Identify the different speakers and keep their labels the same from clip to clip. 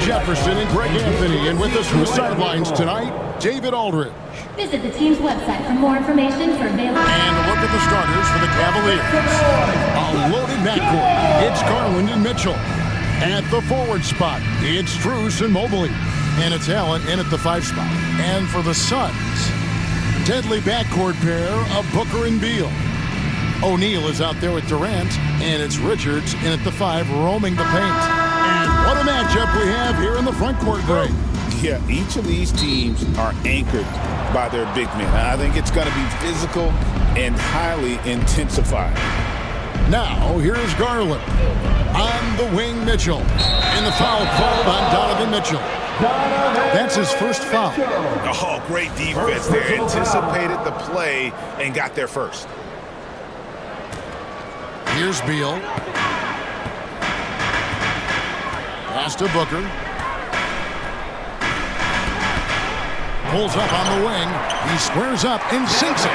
Speaker 1: Jefferson and Greg Anthony, and with us from the sidelines tonight, David Aldridge.
Speaker 2: Visit the team's website for more information for available.
Speaker 1: And a look at the starters for the Cavaliers. A loaded backcourt. It's Garland and Mitchell. At the forward spot, it's Strus and Mobley. And it's Allen in at the 5 spot. And for the Suns, deadly backcourt pair of Booker and Beal. O'Neal is out there with Durant, and it's Richards in at the 5, roaming the paint. And what a matchup we have here in the front court break.
Speaker 3: Yeah, each of these teams are anchored by their big men. I think it's going to be physical and highly intensified.
Speaker 1: Now, here's Garland. On the wing, Mitchell. And the foul called on Donovan Mitchell. That's his first foul.
Speaker 3: Oh, great defense there. Anticipated the play and got there first.
Speaker 1: Here's Beal. Pass to Booker. Pulls up on the wing. He squares up and sinks it.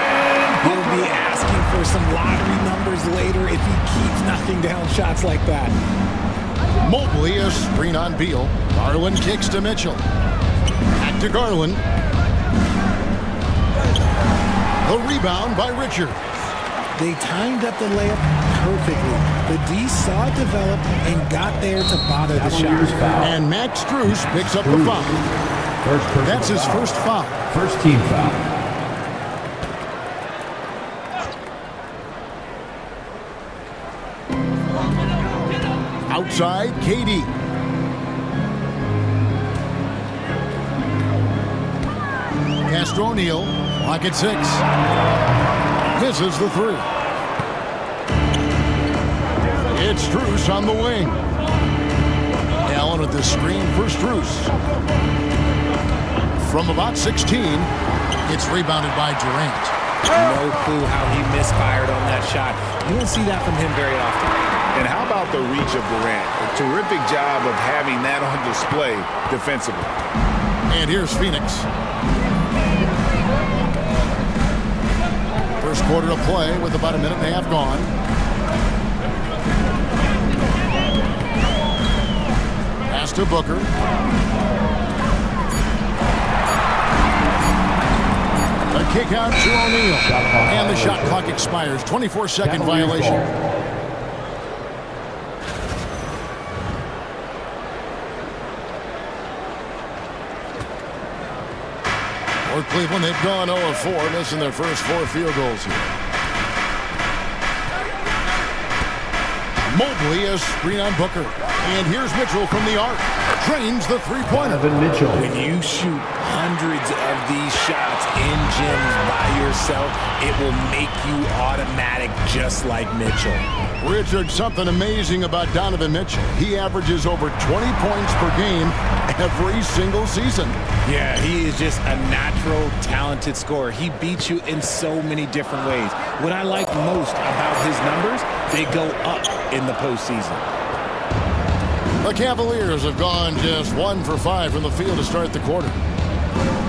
Speaker 4: He'll be asking for some lottery numbers later if he keeps knocking down shots like that.
Speaker 1: Mobley, a screen on Beal. Garland kicks to Mitchell. Back to Garland. The rebound by Richard.
Speaker 4: They timed up the layup perfectly. The D saw it develop and got there to bother the shot.
Speaker 1: And Max Strus picks up the foul. That's his first foul.
Speaker 5: First team foul.
Speaker 1: Outside, KD. Castro O'Neal, lock at 6. Misses the 3. It's Strus on the wing. Allen with the screen for Strus. From about 16, it's rebounded by Durant.
Speaker 4: No clue how he misfired on that shot. You don't see that from him very often.
Speaker 3: And how about the reach of Durant? A terrific job of having that on display defensively.
Speaker 1: And here's Phoenix. First quarter of play with about a minute and a half gone. Pass to Booker. A kick out to O'Neal. And the shot clock expires. 24-second violation. For Cleveland, they've gone 0-4, missing their first 4 field goals here. Mobley, a screen on Booker. And here's Mitchell from the arc. Drains the three-pointer.
Speaker 4: When you shoot hundreds of these shots in gyms by yourself, it will make you automatic just like Mitchell.
Speaker 1: Richard, something amazing about Donovan Mitchell. He averages over 20 points per game every single season.
Speaker 4: Yeah, he is just a natural, talented scorer. He beats you in so many different ways. What I like most about his numbers, they go up in the postseason.
Speaker 1: The Cavaliers have gone just 1 for 5 from the field to start the quarter.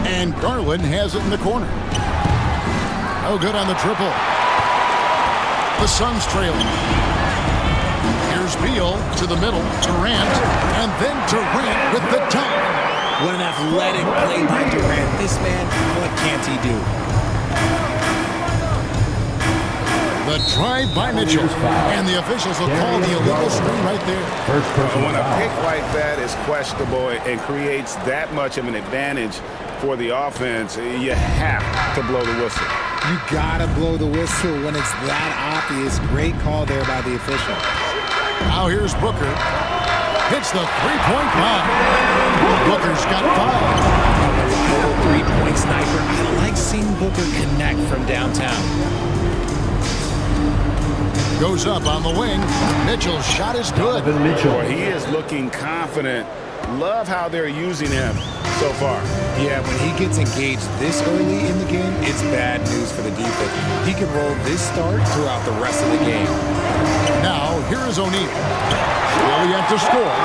Speaker 1: And Garland has it in the corner. No good on the triple. The Suns trailing. Here's Beal to the middle. Durant. And then Durant with the dunk.
Speaker 4: What an athletic play by Durant. This man, what can't he do?
Speaker 1: The drive by Mitchell. And the officials will call the illegal screen right there.
Speaker 3: When a pick like that is questionable and creates that much of an advantage for the offense, you have to blow the whistle.
Speaker 4: You gotta blow the whistle when it's that obvious. Great call there by the official.
Speaker 1: Now here's Booker. Hits the three-point bomb. Booker's got 5.
Speaker 4: Three-point sniper. I like seeing Booker connect from downtown.
Speaker 1: Goes up on the wing. Mitchell's shot is good.
Speaker 3: Boy, he is looking confident. Love how they're using him so far.
Speaker 4: Yeah, when he gets engaged this early in the game, it's bad news for the defense. He can roll this start throughout the rest of the game.
Speaker 1: Now, here is O'Neal. Slowly yet to score.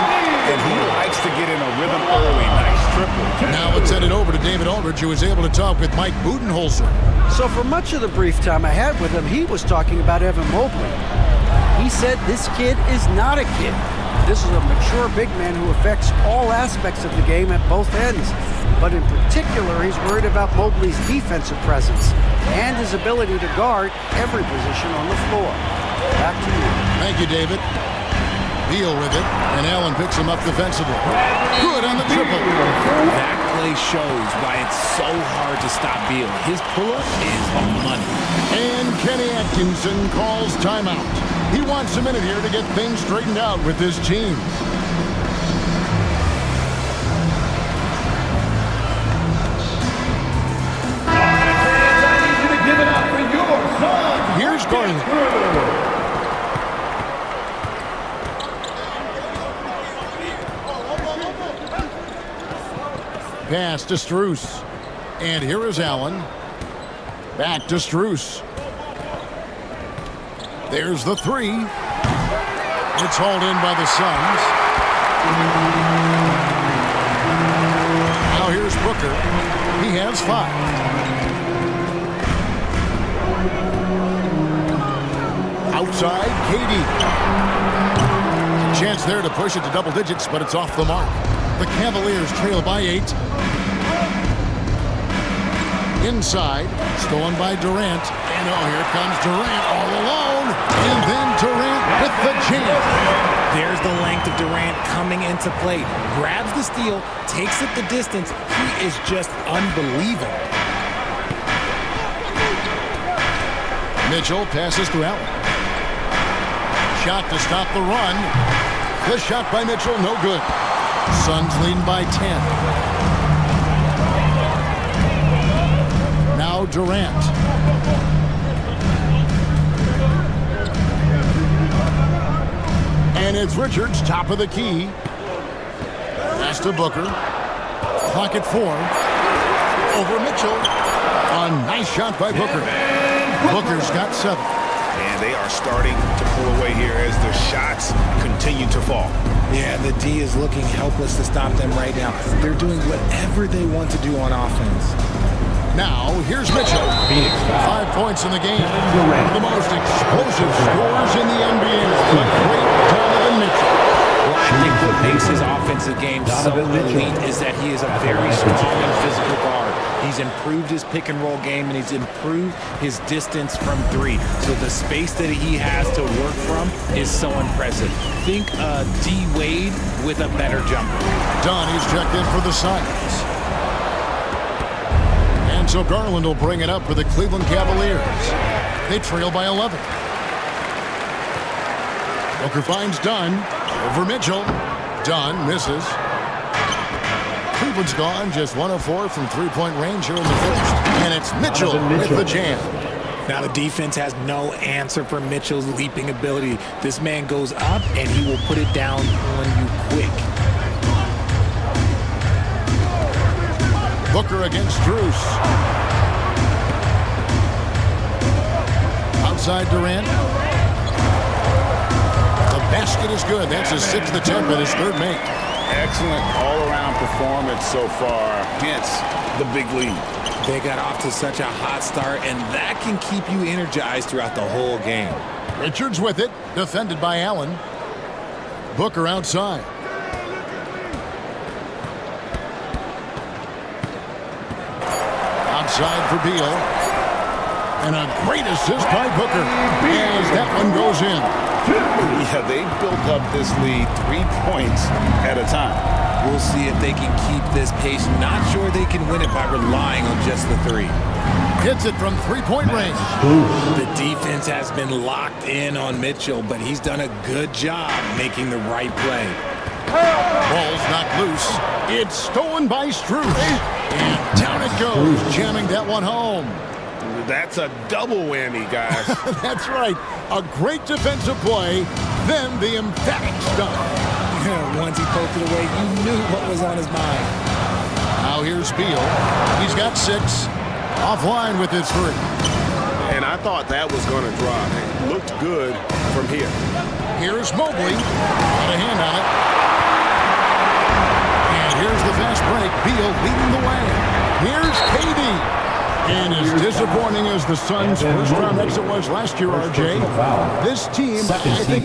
Speaker 3: And he likes to get in a rhythm early. Nice triple.
Speaker 1: Now let's send it over to David Aldridge, who was able to talk with Mike Budenholzer.
Speaker 6: So for much of the brief time I had with him, he was talking about Evan Mobley. He said this kid is not a kid. This is a mature big man who affects all aspects of the game at both ends. But in particular, he's worried about Mobley's defensive presence and his ability to guard every position on the floor. Back to you.
Speaker 1: Thank you, David. Beal with it, and Allen picks him up defensively. Good on the triple.
Speaker 4: That play shows why it's so hard to stop Beal. His pull-up is money.
Speaker 1: And Kenny Atkinson calls timeout. He wants a minute here to get things straightened out with his team.
Speaker 5: Give it up for your son.
Speaker 1: Here's Garland. Pass to Strus. And here is Allen. Back to Strus. There's the three. It's hauled in by the Suns. Now here's Booker. He has 5. Outside, KD. Chance there to push it to double digits, but it's off the mark. The Cavaliers trail by 8. Inside, stolen by Durant. And oh, here comes Durant all alone. And then Durant with the jam.
Speaker 4: There's the length of Durant coming into play. Grabs the steal, takes it the distance. He is just unbelievable.
Speaker 1: Mitchell passes to Allen. Shot to stop the run. The shot by Mitchell, no good. Suns lead by 10. Now Durant. And it's Richards, top of the key. Pass to Booker. Clock at 4. Over Mitchell. A nice shot by Booker. Booker's got 7.
Speaker 3: And they are starting to pull away here as the shots continue to fall.
Speaker 4: Yeah, the D is looking helpless to stop them right now. They're doing whatever they want to do on offense.
Speaker 1: Now, here's Mitchell. 5 points in the game. One of the most explosive scorers in the NBA. The great Donovan Mitchell.
Speaker 4: Well, I think what makes his offensive game so elite is that he is a very strong and physical guard. He's improved his pick and roll game, and he's improved his distance from 3. So the space that he has to work from is so impressive. Think D. Wade with a better jumper.
Speaker 1: Donnie's checked in for the Suns. And so Garland will bring it up for the Cleveland Cavaliers. They trail by 11. Booker finds Dunn. Over Mitchell. Dunn misses. Cleveland's gone just 1 of 4 from three-point range here in the first. And it's Mitchell with the jam.
Speaker 4: Now the defense has no answer for Mitchell's leaping ability. This man goes up and he will put it down on you quick.
Speaker 1: Booker against Strus. Outside Durant. The basket is good. That's his 6th attempt and his 3rd make.
Speaker 3: Excellent all-around performance so far, hence the big lead.
Speaker 4: They got off to such a hot start, and that can keep you energized throughout the whole game.
Speaker 1: Richards with it, defended by Allen. Booker outside. Outside for Beal. And a great assist by Booker as that one goes in.
Speaker 3: Yeah, they built up this lead 3 points at a time.
Speaker 4: We'll see if they can keep this pace. Not sure they can win it by relying on just the 3.
Speaker 1: Hits it from three-point range.
Speaker 4: The defense has been locked in on Mitchell, but he's done a good job making the right play.
Speaker 1: Ball's knocked loose. It's stolen by Strus. And down it goes, jamming that one home.
Speaker 3: That's a double whammy, guys.
Speaker 1: That's right. A great defensive play, then the emphatic stuff.
Speaker 4: Once he poked it away, you knew what was on his mind.
Speaker 1: Now here's Beal. He's got 6. Offline with his 3.
Speaker 3: And I thought that was going to drop. It looked good from here.
Speaker 1: Here's Mobley. Got a hand on it. And here's the fast break. Beal leading the way. Here's KD. And as disappointing as the Suns' first-round exit was last year, RJ, this team, I think...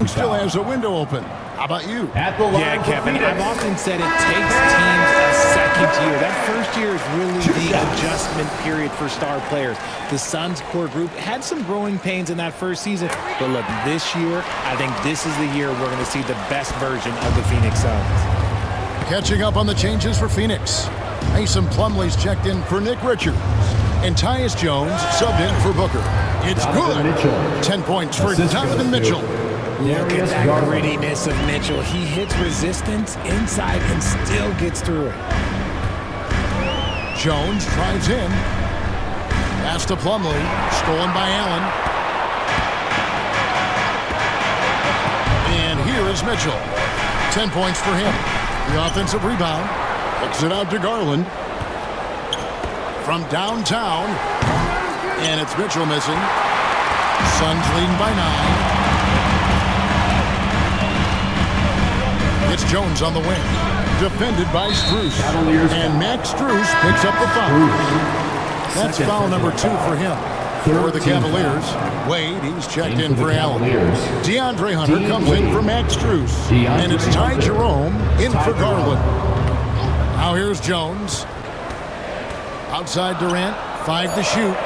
Speaker 1: Still has a window open. How about you?
Speaker 4: Yeah, Kevin, I've often said it takes teams a second year. That first year is really the adjustment period for star players. The Suns core group had some growing pains in that first season, but look, this year, I think this is the year we're going to see the best version of the Phoenix Suns.
Speaker 1: Catching up on the changes for Phoenix. Mason Plumlee's checked in for Nick Richards. And Tyus Jones subbed in for Booker. It's good. 10 points for Donovan Mitchell.
Speaker 4: Look at that grittiness of Mitchell. He hits resistance inside and still gets through it.
Speaker 1: Jones drives in. Pass to Plumlee. Stolen by Allen. And here is Mitchell. 10 points for him. The offensive rebound. Kicks it out to Garland. From downtown. And it's Mitchell missing. Suns leading by 9. It's Jones on the wing. Defended by Strus. And Max Strus picks up the foul. That's foul number 2 for him. For the Cavaliers. Wade, he's checked in for Allen. DeAndre Hunter comes in for Max Strus. And it's Ty Jerome in for Garland. Now here's Jones. Outside Durant. 5 to shoot.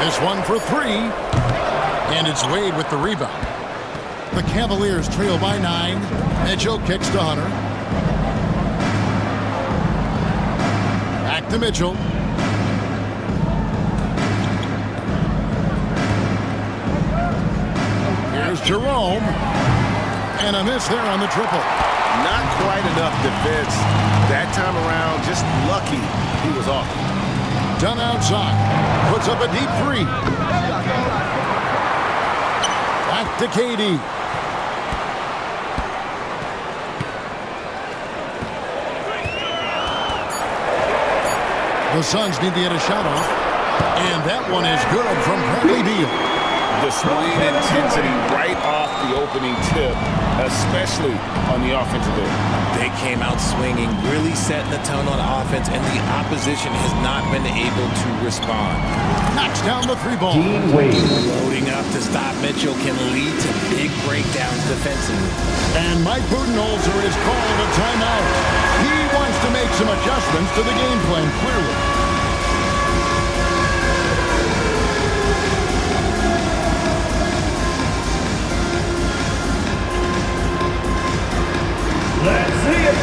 Speaker 1: This one for 3. And it's Wade with the rebound. The Cavaliers trail by 9. Mitchell kicks to Hunter. Back to Mitchell. Here's Jerome. And a miss there on the triple.
Speaker 3: Not quite enough defense that time around. Just lucky he was off.
Speaker 1: Done outside. Puts up a deep 3. Back to KD. The Suns need to get a shot off. And that one is good from Bradley Beal.
Speaker 3: The swing intensity right off the opening tip, especially on the offensive end.
Speaker 4: They came out swinging, really setting the tone on offense, and the opposition has not been able to respond.
Speaker 1: Knocks down the 3 ball.
Speaker 4: Loading up to stop Mitchell can lead to big breakdowns defensively.
Speaker 1: And Mike Budenholzer is called a timeout. He wants to make some adjustments to the game plan, clearly.
Speaker 5: Let's see it.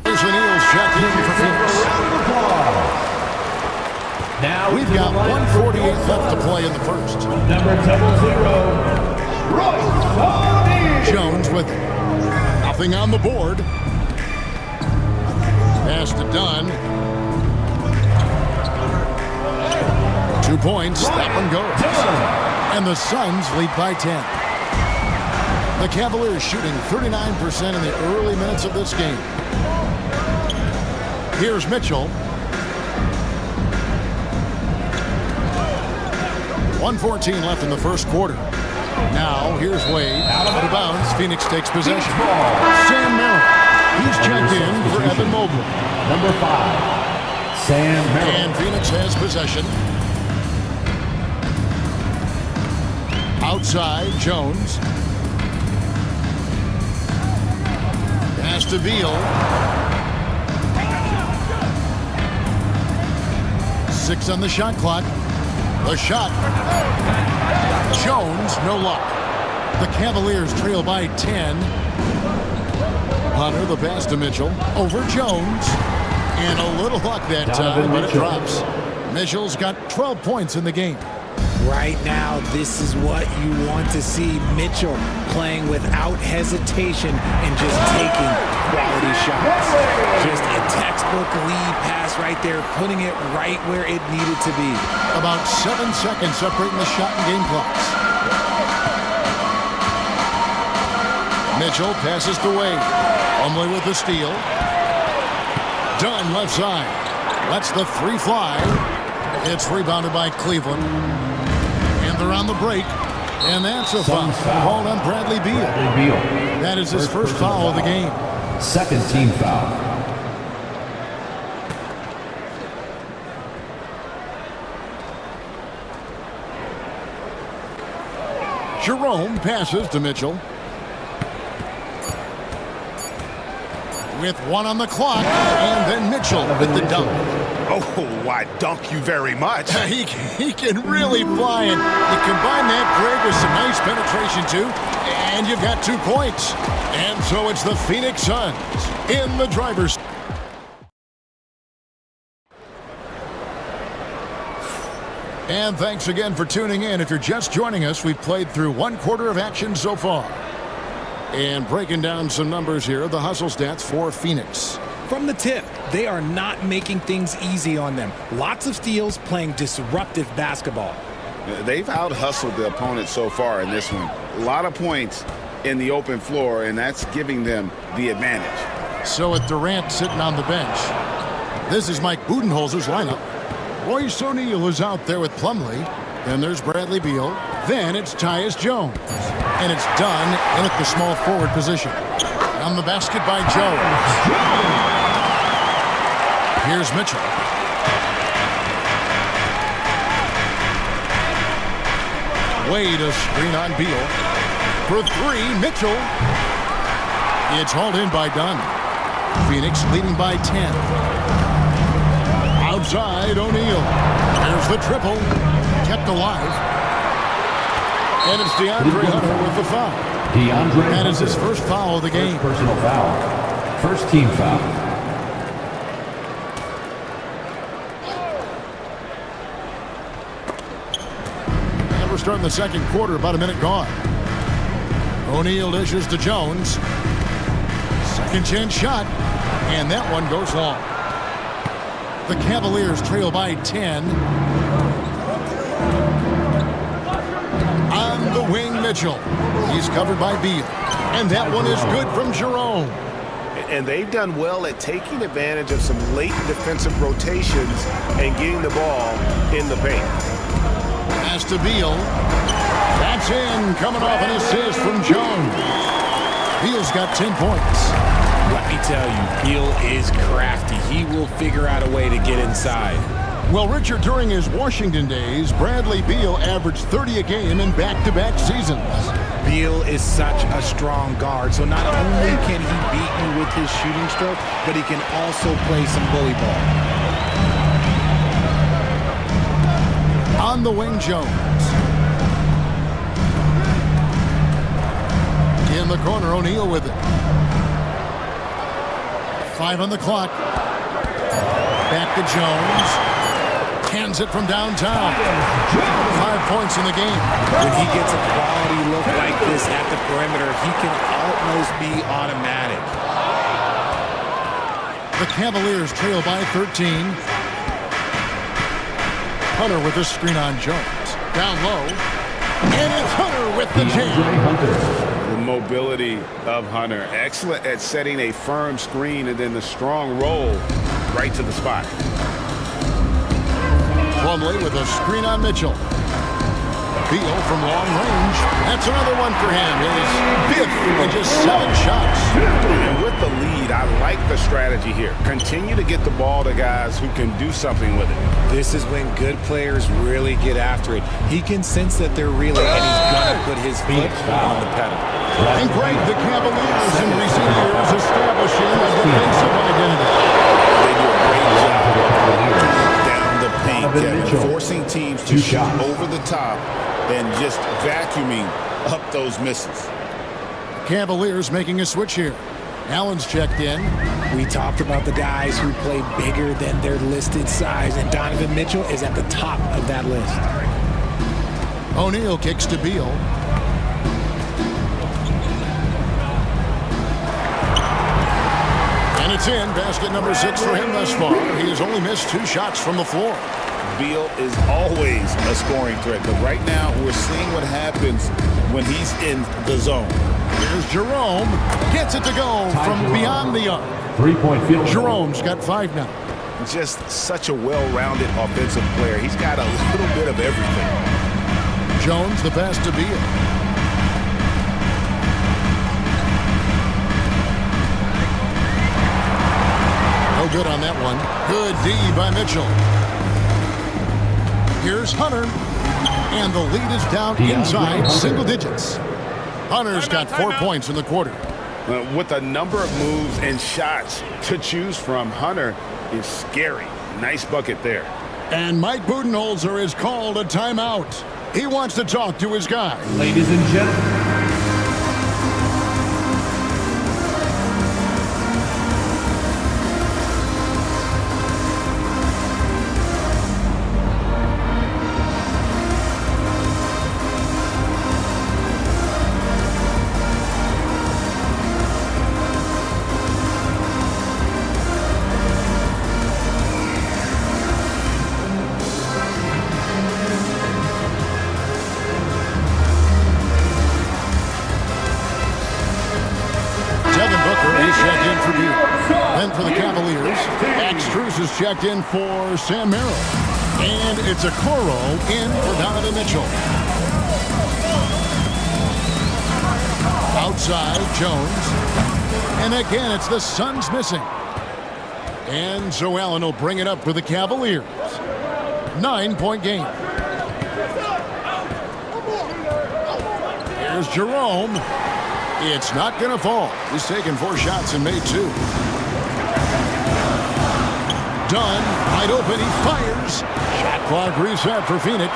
Speaker 1: Here's the Neals checked in for Phoenix.
Speaker 5: Now
Speaker 1: We've got 1:48 left to play in the first.
Speaker 5: Number 00, Royce
Speaker 1: Jones with it. Nothing on the board. Pass to Dunn. 2 points. That one goes. And the Suns lead by 10. The Cavaliers shooting 39% in the early minutes of this game. Here's Mitchell. 1:14 left in the first quarter. Now, here's Wade. Out of bounds. Phoenix takes possession. Sam Merrill. He's checked in for Evan Mobley.
Speaker 5: Number 5, Sam Merrill.
Speaker 1: And Phoenix has possession. Outside, Jones. Pass to Beal. 6 on the shot clock. The shot. Jones, no luck. The Cavaliers trail by 10. Hunter, the pass to Mitchell. Over Jones. And a little luck that time, but it drops. Mitchell's got 12 points in the game.
Speaker 4: Right now, this is what you want to see. Mitchell playing without hesitation and just taking quality shots. Just a textbook lead pass right there, putting it right where it needed to be.
Speaker 1: About 7 seconds separating the shot and game clocks. Mitchell passes to Wade. Plumlee with the steal. Dunn left side. Lets the three fly. It's rebounded by Cleveland. And they're on the break. And that's a foul called on Bradley Beal. That is his first foul of the game.
Speaker 5: Second team foul.
Speaker 1: Jerome passes to Mitchell. With one on the clock, and then Mitchell with the dunk.
Speaker 3: Oh, why, dunk you very much.
Speaker 1: He can really fly, and you combine that grade with some nice penetration too, and you've got 2 points. And so it's the Phoenix Suns in the driver's. And thanks again for tuning in. If you're just joining us, we've played through 1 quarter of action so far. And breaking down some numbers here, the hustle stats for Phoenix.
Speaker 4: From the tip, they are not making things easy on them. Lots of steals, playing disruptive basketball.
Speaker 3: They've out-hustled the opponent so far in this one. A lot of points in the open floor, and that's giving them the advantage.
Speaker 1: So with Durant sitting on the bench, this is Mike Budenholzer's lineup. Royce O'Neal is out there with Plumlee. Then there's Bradley Beal. Then it's Tyus Jones. And it's Dunn in at the small forward position. On the basket by Jones. Here's Mitchell. Wade a screen on Beal. For 3, Mitchell. It's hauled in by Dunn. Phoenix leading by 10. Outside, O'Neal. There's the triple. Kept alive. And it's DeAndre Hunter with the foul. That is his first foul of the game.
Speaker 5: Personal foul. First team foul.
Speaker 1: And we're starting the second quarter, about a minute gone. O'Neal dishes to Jones. Second chance shot. And that one goes long. The Cavaliers trail by 10. On the wing, Mitchell. He's covered by Beal. And that one is good from Jerome.
Speaker 3: And they've done well at taking advantage of some late defensive rotations and getting the ball in the paint.
Speaker 1: Pass to Beal. That's in. Coming off an assist from Jones. Beal's got 10 points.
Speaker 4: Let me tell you, Beal is crafty. He will figure out a way to get inside.
Speaker 1: Well, Richard, during his Washington days, Bradley Beal averaged 30 a game in back-to-back seasons.
Speaker 4: Beal is such a strong guard, so not only can he beat you with his shooting stroke, but he can also play some bully ball.
Speaker 1: On the wing, Jones. In the corner, O'Neal with it. 5 on the clock. Back to Jones. Hands it from downtown. 5 points in the game.
Speaker 4: When he gets a quality look like this at the perimeter, he can almost be automatic.
Speaker 1: The Cavaliers trail by 13. Hunter with a screen on Jones. Down low. And it's Hunter with the jam.
Speaker 3: The mobility of Hunter. Excellent at setting a firm screen and then the strong roll right to the spot.
Speaker 1: Plumlee with a screen on Mitchell. Beal from long range. That's another one for him. His 5th in just 7 shots.
Speaker 3: And with the lead, I like the strategy here. Continue to get the ball to guys who can do something with it.
Speaker 4: This is when good players really get after it. He can sense that they're reeling, and he's going to put his foot on the pedal.
Speaker 1: And great, the Cavaliers in recent years establishing a defensive identity.
Speaker 3: They do a great job down the paint, Kevin, forcing teams to shoot over the top and just vacuuming up those misses.
Speaker 1: Cavaliers making a switch here. Allen's checked in.
Speaker 4: We talked about the guys who play bigger than their listed size, and Donovan Mitchell is at the top of that list.
Speaker 1: O'Neal kicks to Beal. And it's in. Basket number 6 for him thus far. He has only missed 2 shots from the floor.
Speaker 3: Beal is always a scoring threat, but right now we're seeing what happens when he's in the zone.
Speaker 1: Here's Jerome. Gets it to go from beyond the arc.
Speaker 5: 3-point field goal.
Speaker 1: Jerome's got 5 now.
Speaker 3: Just such a well-rounded offensive player. He's got a little bit of everything.
Speaker 1: Jones, the pass to Beal. No good on that one. Good D by Mitchell. Here's Hunter. And the lead is down inside single digits. Hunter's got 4 points in the quarter.
Speaker 3: With a number of moves and shots to choose from, Hunter is scary. Nice bucket there.
Speaker 1: And Mike Budenholzer has called a timeout. He wants to talk to his guy.
Speaker 5: Ladies and gentlemen.
Speaker 1: Then for the Cavaliers, Max Strus is checked in for Sam Merrill. And it's a Coro in for Donovan Mitchell. Outside, Jones. And again, it's the Suns missing. And so Allen will bring it up for the Cavaliers. 9-point game. Here's Jerome. It's not going to fall. He's taken 4 shots and made 2. Dunn, wide open, he fires. Shot clock reset for Phoenix.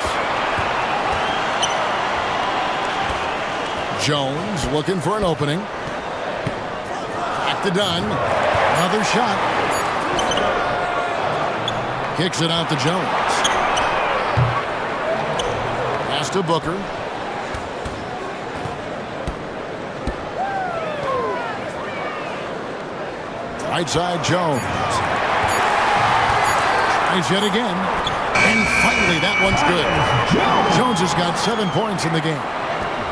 Speaker 1: Jones looking for an opening. Back to Dunn. Another shot. Kicks it out to Jones. Pass to Booker. Right side, Jones. Tries yet again. And finally, that one's good. Jones has got 7 points in the game.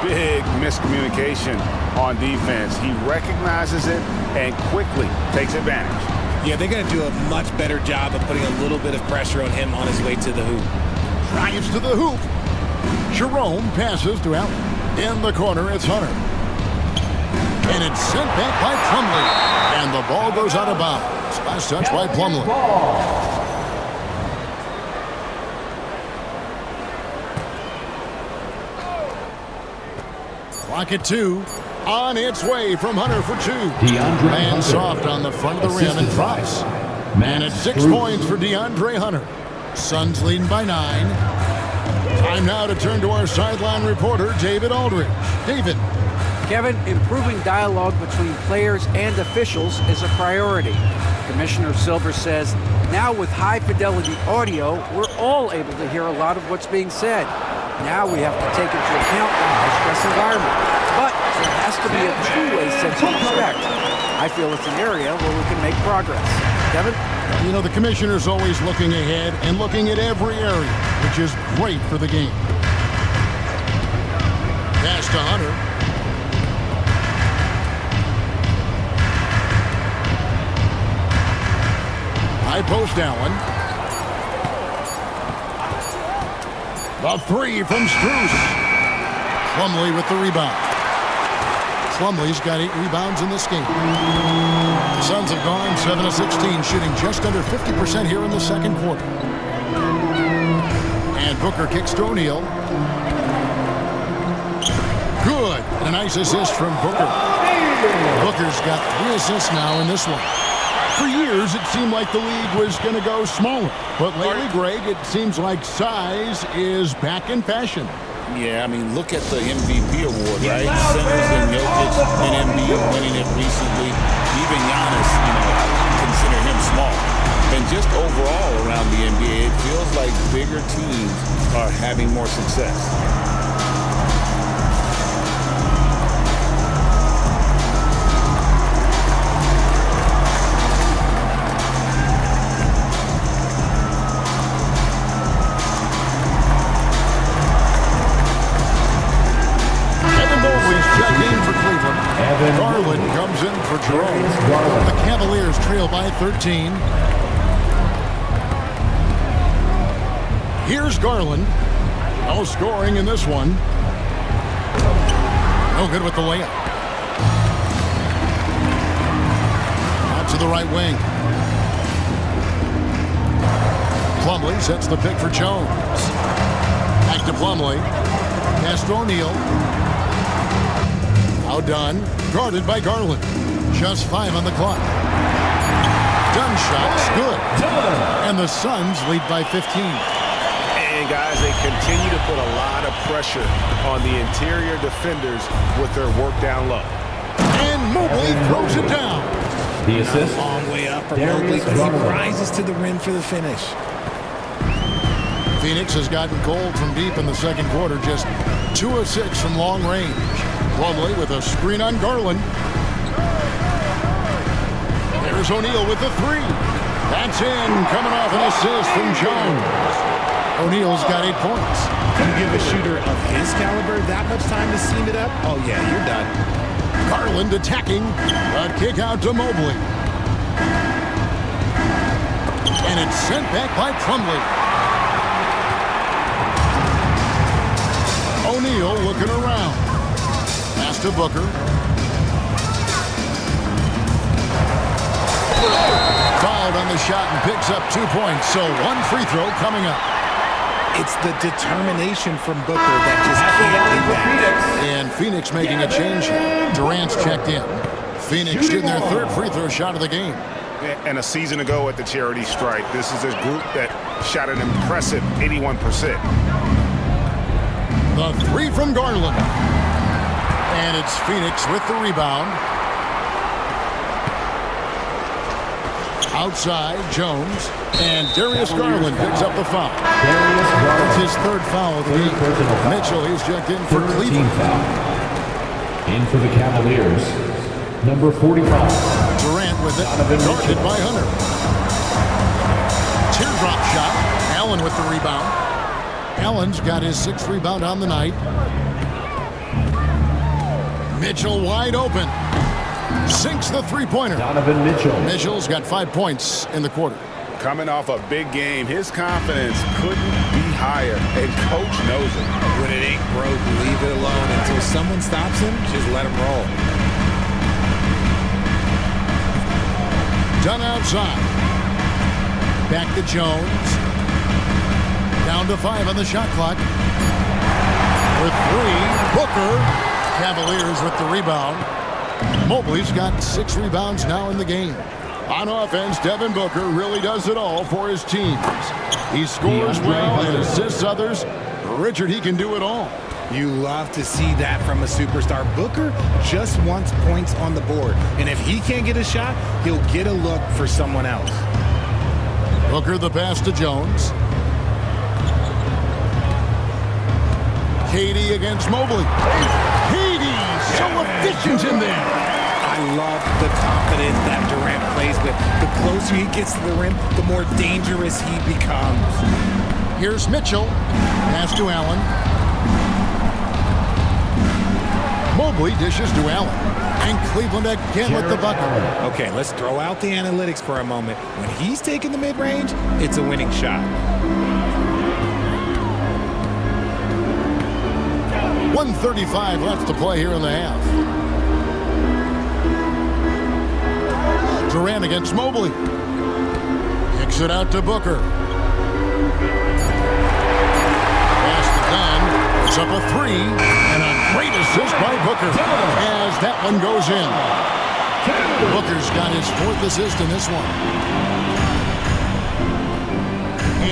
Speaker 3: Big miscommunication on defense. He recognizes it and quickly takes advantage.
Speaker 4: Yeah, they're going to do a much better job of putting a little bit of pressure on him on his way to the hoop.
Speaker 1: Drives to the hoop. Jerome passes to Allen. In the corner, it's Hunter. And it's sent back by Plumlee. And the ball goes out of bounds. Last touch by Plumlee. Clock at 2. On its way from Hunter for 2. And soft on the front of the rim and drops. And it's 6 points for DeAndre Hunter. Suns leading by 9. Time now to turn to our sideline reporter, David Aldridge. David.
Speaker 6: Kevin, improving dialogue between players and officials is a priority. Commissioner Silver says, now with high-fidelity audio, we're all able to hear a lot of what's being said. Now we have to take into account the high-stress environment. But there has to be a two-way sense of respect. I feel it's an area where we can make progress. Kevin?
Speaker 1: You know, the commissioner's always looking ahead and looking at every area, which is great for the game. Pass to Hunter. High post Allen. The 3 from Strus. Plumlee with the rebound. Plumlee's got 8 rebounds in this game. The Suns have gone 7 of 16, shooting just under 50% here in the second quarter. And Booker kicks to O'Neal. Good. And a nice assist from Booker. Booker's got 3 assists now in this one. For years, it seemed like the league was going to go smaller. But lately, Greg, it seems like size is back in fashion.
Speaker 3: Yeah, I mean, look at the MVP award, right? Simmons and Jokic and Embiid winning it recently. Even Giannis, consider him small. And just overall around the NBA, it feels like bigger teams are having more success.
Speaker 1: Garland comes in for Jerome. The Cavaliers trail by 13. Here's Garland. No scoring in this one. No good with the layup. Out to the right wing. Plumlee sets the pick for Jones. Back to Plumlee. Pass to O'Neal. Outdone. Guarded by Garland. Just 5 on the clock. Dunn shot's good. And the Suns lead by 15.
Speaker 7: And guys, they continue to put a lot of pressure on the interior defenders with their work down low.
Speaker 1: And Mobley throws it down.
Speaker 5: The assist.
Speaker 4: Long way up for Mobley, but he rises to the rim for the finish.
Speaker 1: Phoenix has gotten cold from deep in the second quarter, just 2 of 6 from long range. Plumlee with a screen on Garland. There's O'Neal with the 3. That's in, coming off an assist from Jones. O'Neal's got 8 points.
Speaker 4: You give a shooter of his caliber that much time to seam it up? Oh yeah, you're done.
Speaker 1: Garland attacking, a kick out to Mobley. And it's sent back by Plumlee. O'Neal looking around. Pass to Booker. Fouled on the shot and picks up 2 points. So 1 free throw coming up.
Speaker 4: It's the determination from Booker that just can't be back.
Speaker 1: And Phoenix making a change. Durant's checked in. Phoenix shooting their 3rd free throw shot of the game.
Speaker 7: And a season ago at the charity stripe, this is a group that shot an impressive 81%.
Speaker 1: The 3 from Garland. And it's Phoenix with the rebound. Outside, Jones. And Darius Garland picks up the foul. That's his 3rd foul of the game. Mitchell, he's checked in for Cleveland.
Speaker 5: In for the Cavaliers, number 45.
Speaker 1: Durant with it, guarded by Hunter. Teardrop shot. Allen with the rebound. Allen's got his 6th rebound on the night. Mitchell wide open. Sinks the 3-pointer.
Speaker 5: Donovan Mitchell.
Speaker 1: Mitchell's got 5 points in the quarter.
Speaker 7: Coming off a big game, his confidence couldn't be higher, and coach knows it.
Speaker 4: When it ain't broke, leave it alone. Until someone stops him, just let him roll.
Speaker 1: Done outside. Back to Jones. Down to 5 on the shot clock. For 3, Booker. Cavaliers with the rebound. Mobley's got 6 rebounds now in the game. On offense, Devin Booker really does it all for his teams. He scores well and assists others. Richard, he can do it all.
Speaker 4: You love to see that from a superstar. Booker just wants points on the board. And if he can't get a shot, he'll get a look for someone else.
Speaker 1: Booker the pass to Jones. Katie against Mobley. Katie, so efficient in there.
Speaker 4: I love the confidence that Durant plays with. The closer he gets to the rim, the more dangerous he becomes.
Speaker 1: Here's Mitchell. Pass to Allen. Mobley dishes to Allen. And Cleveland again with the bucket.
Speaker 4: Okay, let's throw out the analytics for a moment. When he's taking the mid-range, it's a winning shot.
Speaker 1: 1:35 left to play here in the half. Durant against Mobley. Kicks it out to Booker. Pass to Dunn. It's up a 3. And a great assist by Booker as that one goes in. Booker's got his 4th assist in this one.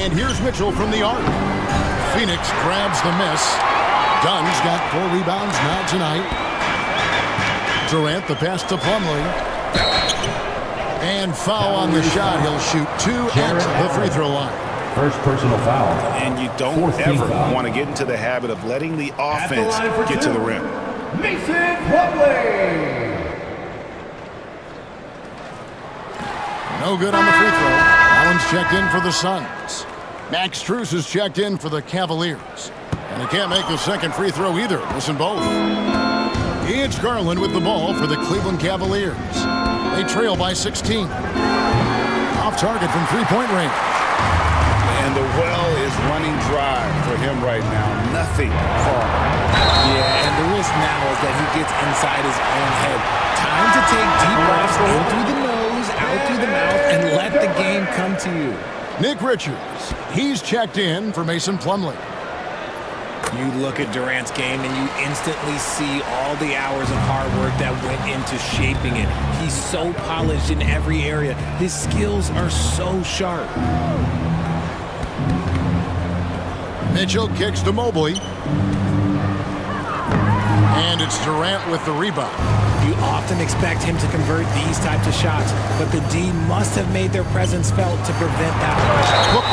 Speaker 1: And here's Mitchell from the arc. Phoenix grabs the miss. Dunn's got 4 rebounds now tonight. Durant the pass to Plumlee. And foul on the shot. He'll shoot 2 at the free throw line.
Speaker 5: First personal foul.
Speaker 7: And you don't ever want to get into the habit of letting the offense get to the rim.
Speaker 5: Mason Plumlee.
Speaker 1: No good on the free throw. Allen's checked in for the Suns. Max Strus is checked in for the Cavaliers. And he can't make the second free throw either. Listen both. It's Garland with the ball for the Cleveland Cavaliers. They trail by 16. Off target from three-point range.
Speaker 3: And the well is running dry for him right now. Nothing falling.
Speaker 4: Yeah, and the risk now is that he gets inside his own head. Time to take deep breaths in through the nose, out through the mouth, and let the game come to you.
Speaker 1: Nick Richards, he's checked in for Mason Plumlee.
Speaker 4: You look at Durant's game and you instantly see all the hours of hard work that went into shaping it. He's so polished in every area. His skills are so sharp.
Speaker 1: Mitchell kicks to Mobley. And it's Durant with the rebound.
Speaker 4: You often expect him to convert these types of shots, but the D must have made their presence felt to prevent that.
Speaker 1: Look,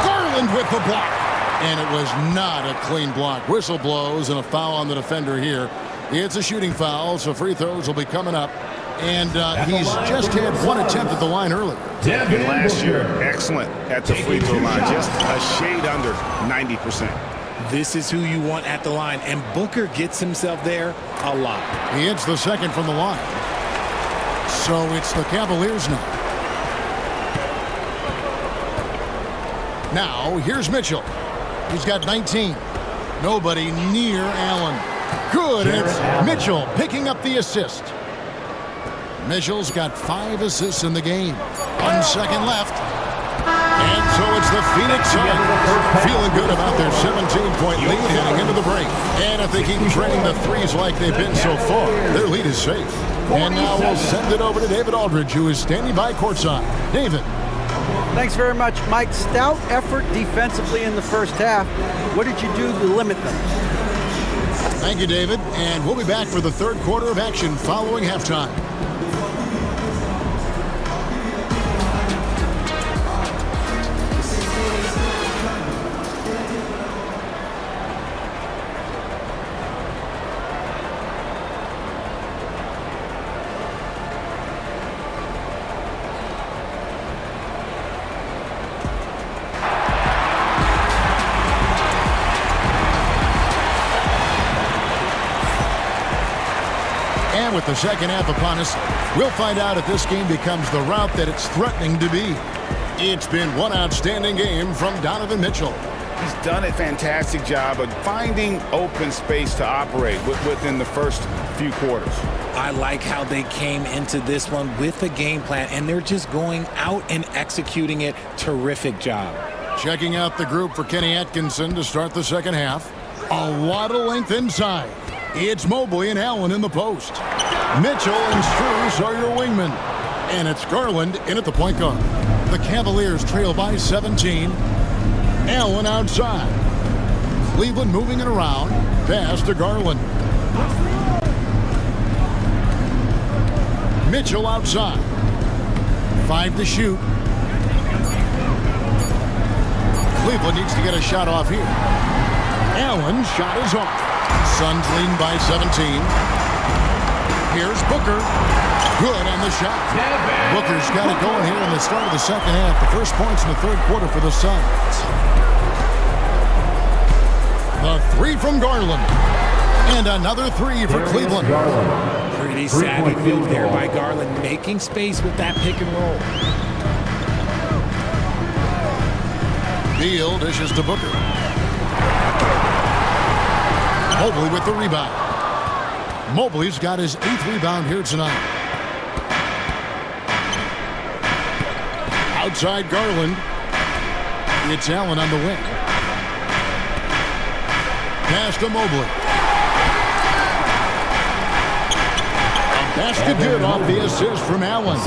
Speaker 1: Garland with the block. And it was not a clean block. Whistle blows and a foul on the defender here. It's a shooting foul, so free throws will be coming up. And he's just had one attempt at the line earlier.
Speaker 7: And last year, excellent at the free throw line. Just a shade under 90%.
Speaker 4: This is who you want at the line, and Booker gets himself there a lot.
Speaker 1: He hits the second from the line. So it's the Cavaliers now. Now, here's Mitchell. He's got 19. Nobody near Allen. Good, and it's Mitchell picking up the assist. Mitchell's got 5 assists in the game. 1 second left. And so it's the Phoenix Suns feeling good about their 17-point lead heading into the break. And if they keep training the threes like they've been so far, their lead is safe. And now we'll send it over to David Aldridge, who is standing by courtside. David.
Speaker 6: Thanks very much, Mike. Stout effort defensively in the first half. What did you do to limit them?
Speaker 1: Thank you, David. And we'll be back for the third quarter of action following halftime. With the second half upon us, we'll find out if this game becomes the route that it's threatening to be. It's been one outstanding game from Donovan Mitchell.
Speaker 3: He's done a fantastic job of finding open space to operate within the first few quarters.
Speaker 4: I like how they came into this one with a game plan, and they're just going out and executing it. Terrific job.
Speaker 1: Checking out the group for Kenny Atkinson to start the second half. A lot of length inside. It's Mobley and Allen in the post. Mitchell and Strus are your wingmen. And it's Garland in at the point guard. The Cavaliers trail by 17. Allen outside. Cleveland moving it around. Pass to Garland. Mitchell outside. 5 to shoot. Cleveland needs to get a shot off here. Allen's shot is off. Suns lead by 17. Here's Booker. Good on the shot. Booker's got it going here in the start of the second half. The first points in the third quarter for the Suns. The 3 from Garland. And another 3 for Cleveland.
Speaker 4: Pretty savvy move there by Garland, making space with that pick and roll.
Speaker 1: Beal dishes to Booker. Mobley with the rebound. Mobley's got his 8th rebound here tonight. Outside Garland. It's Allen on the wing. Pass to Mobley. A basket good off the assist from Allen.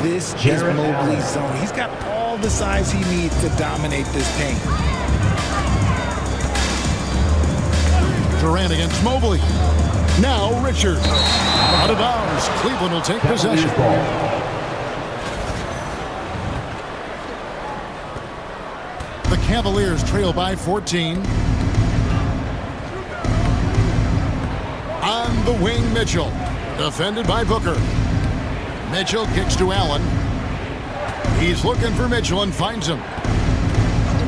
Speaker 4: This is Mobley's zone. He's got all the size he needs to dominate this paint.
Speaker 1: Durant against Mobley. Now Richards. Out of bounds. Cleveland will take possession. The Cavaliers trail by 14. On the wing, Mitchell. Defended by Booker. Mitchell kicks to Allen. He's looking for Mitchell and finds him.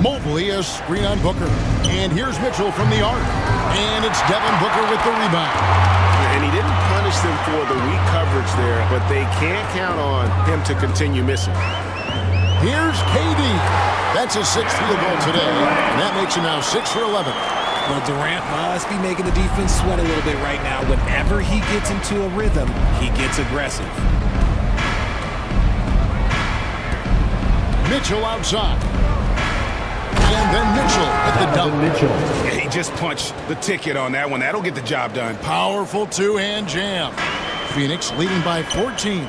Speaker 1: Mobley, a screen on Booker. And here's Mitchell from the arc. And it's Devin Booker with the rebound.
Speaker 7: And he didn't punish them for the weak coverage coverage there, but they can't count on him to continue missing.
Speaker 1: Here's KD. That's his 6th field goal today, and that makes him now 6 for 11.
Speaker 4: Well, Durant must be making the defense sweat a little bit right now. Whenever he gets into a rhythm, he gets aggressive.
Speaker 1: Mitchell outside. And then Mitchell at the dunk.
Speaker 7: Yeah, he just punched the ticket on that one. That'll get the job done.
Speaker 1: Powerful two-hand jam. Phoenix leading by 14.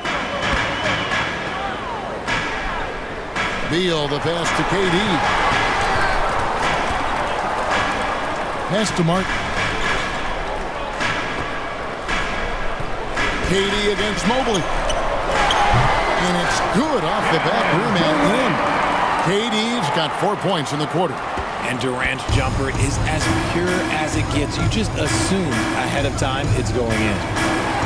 Speaker 1: Beal, the pass to KD. Pass to Mark. KD against Mobley. And it's good off the back rim and in. KD's got 4 points in the quarter.
Speaker 4: And Durant's jumper is as pure as it gets. You just assume ahead of time it's going in.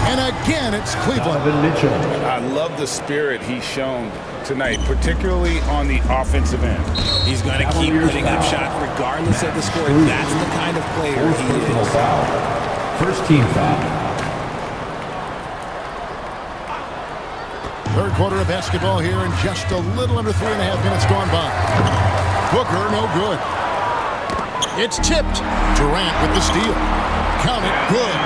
Speaker 1: And again, it's Cleveland.
Speaker 5: Mitchell.
Speaker 3: I love the spirit he's shown tonight, particularly on the offensive end.
Speaker 4: He's going to keep putting up shots regardless of the score. That's the kind of player he is.
Speaker 5: Foul. First team foul.
Speaker 1: Third quarter of basketball here, and just a little under 3.5 minutes gone by. Booker, no good. It's tipped. Durant with the steal. Count it, good.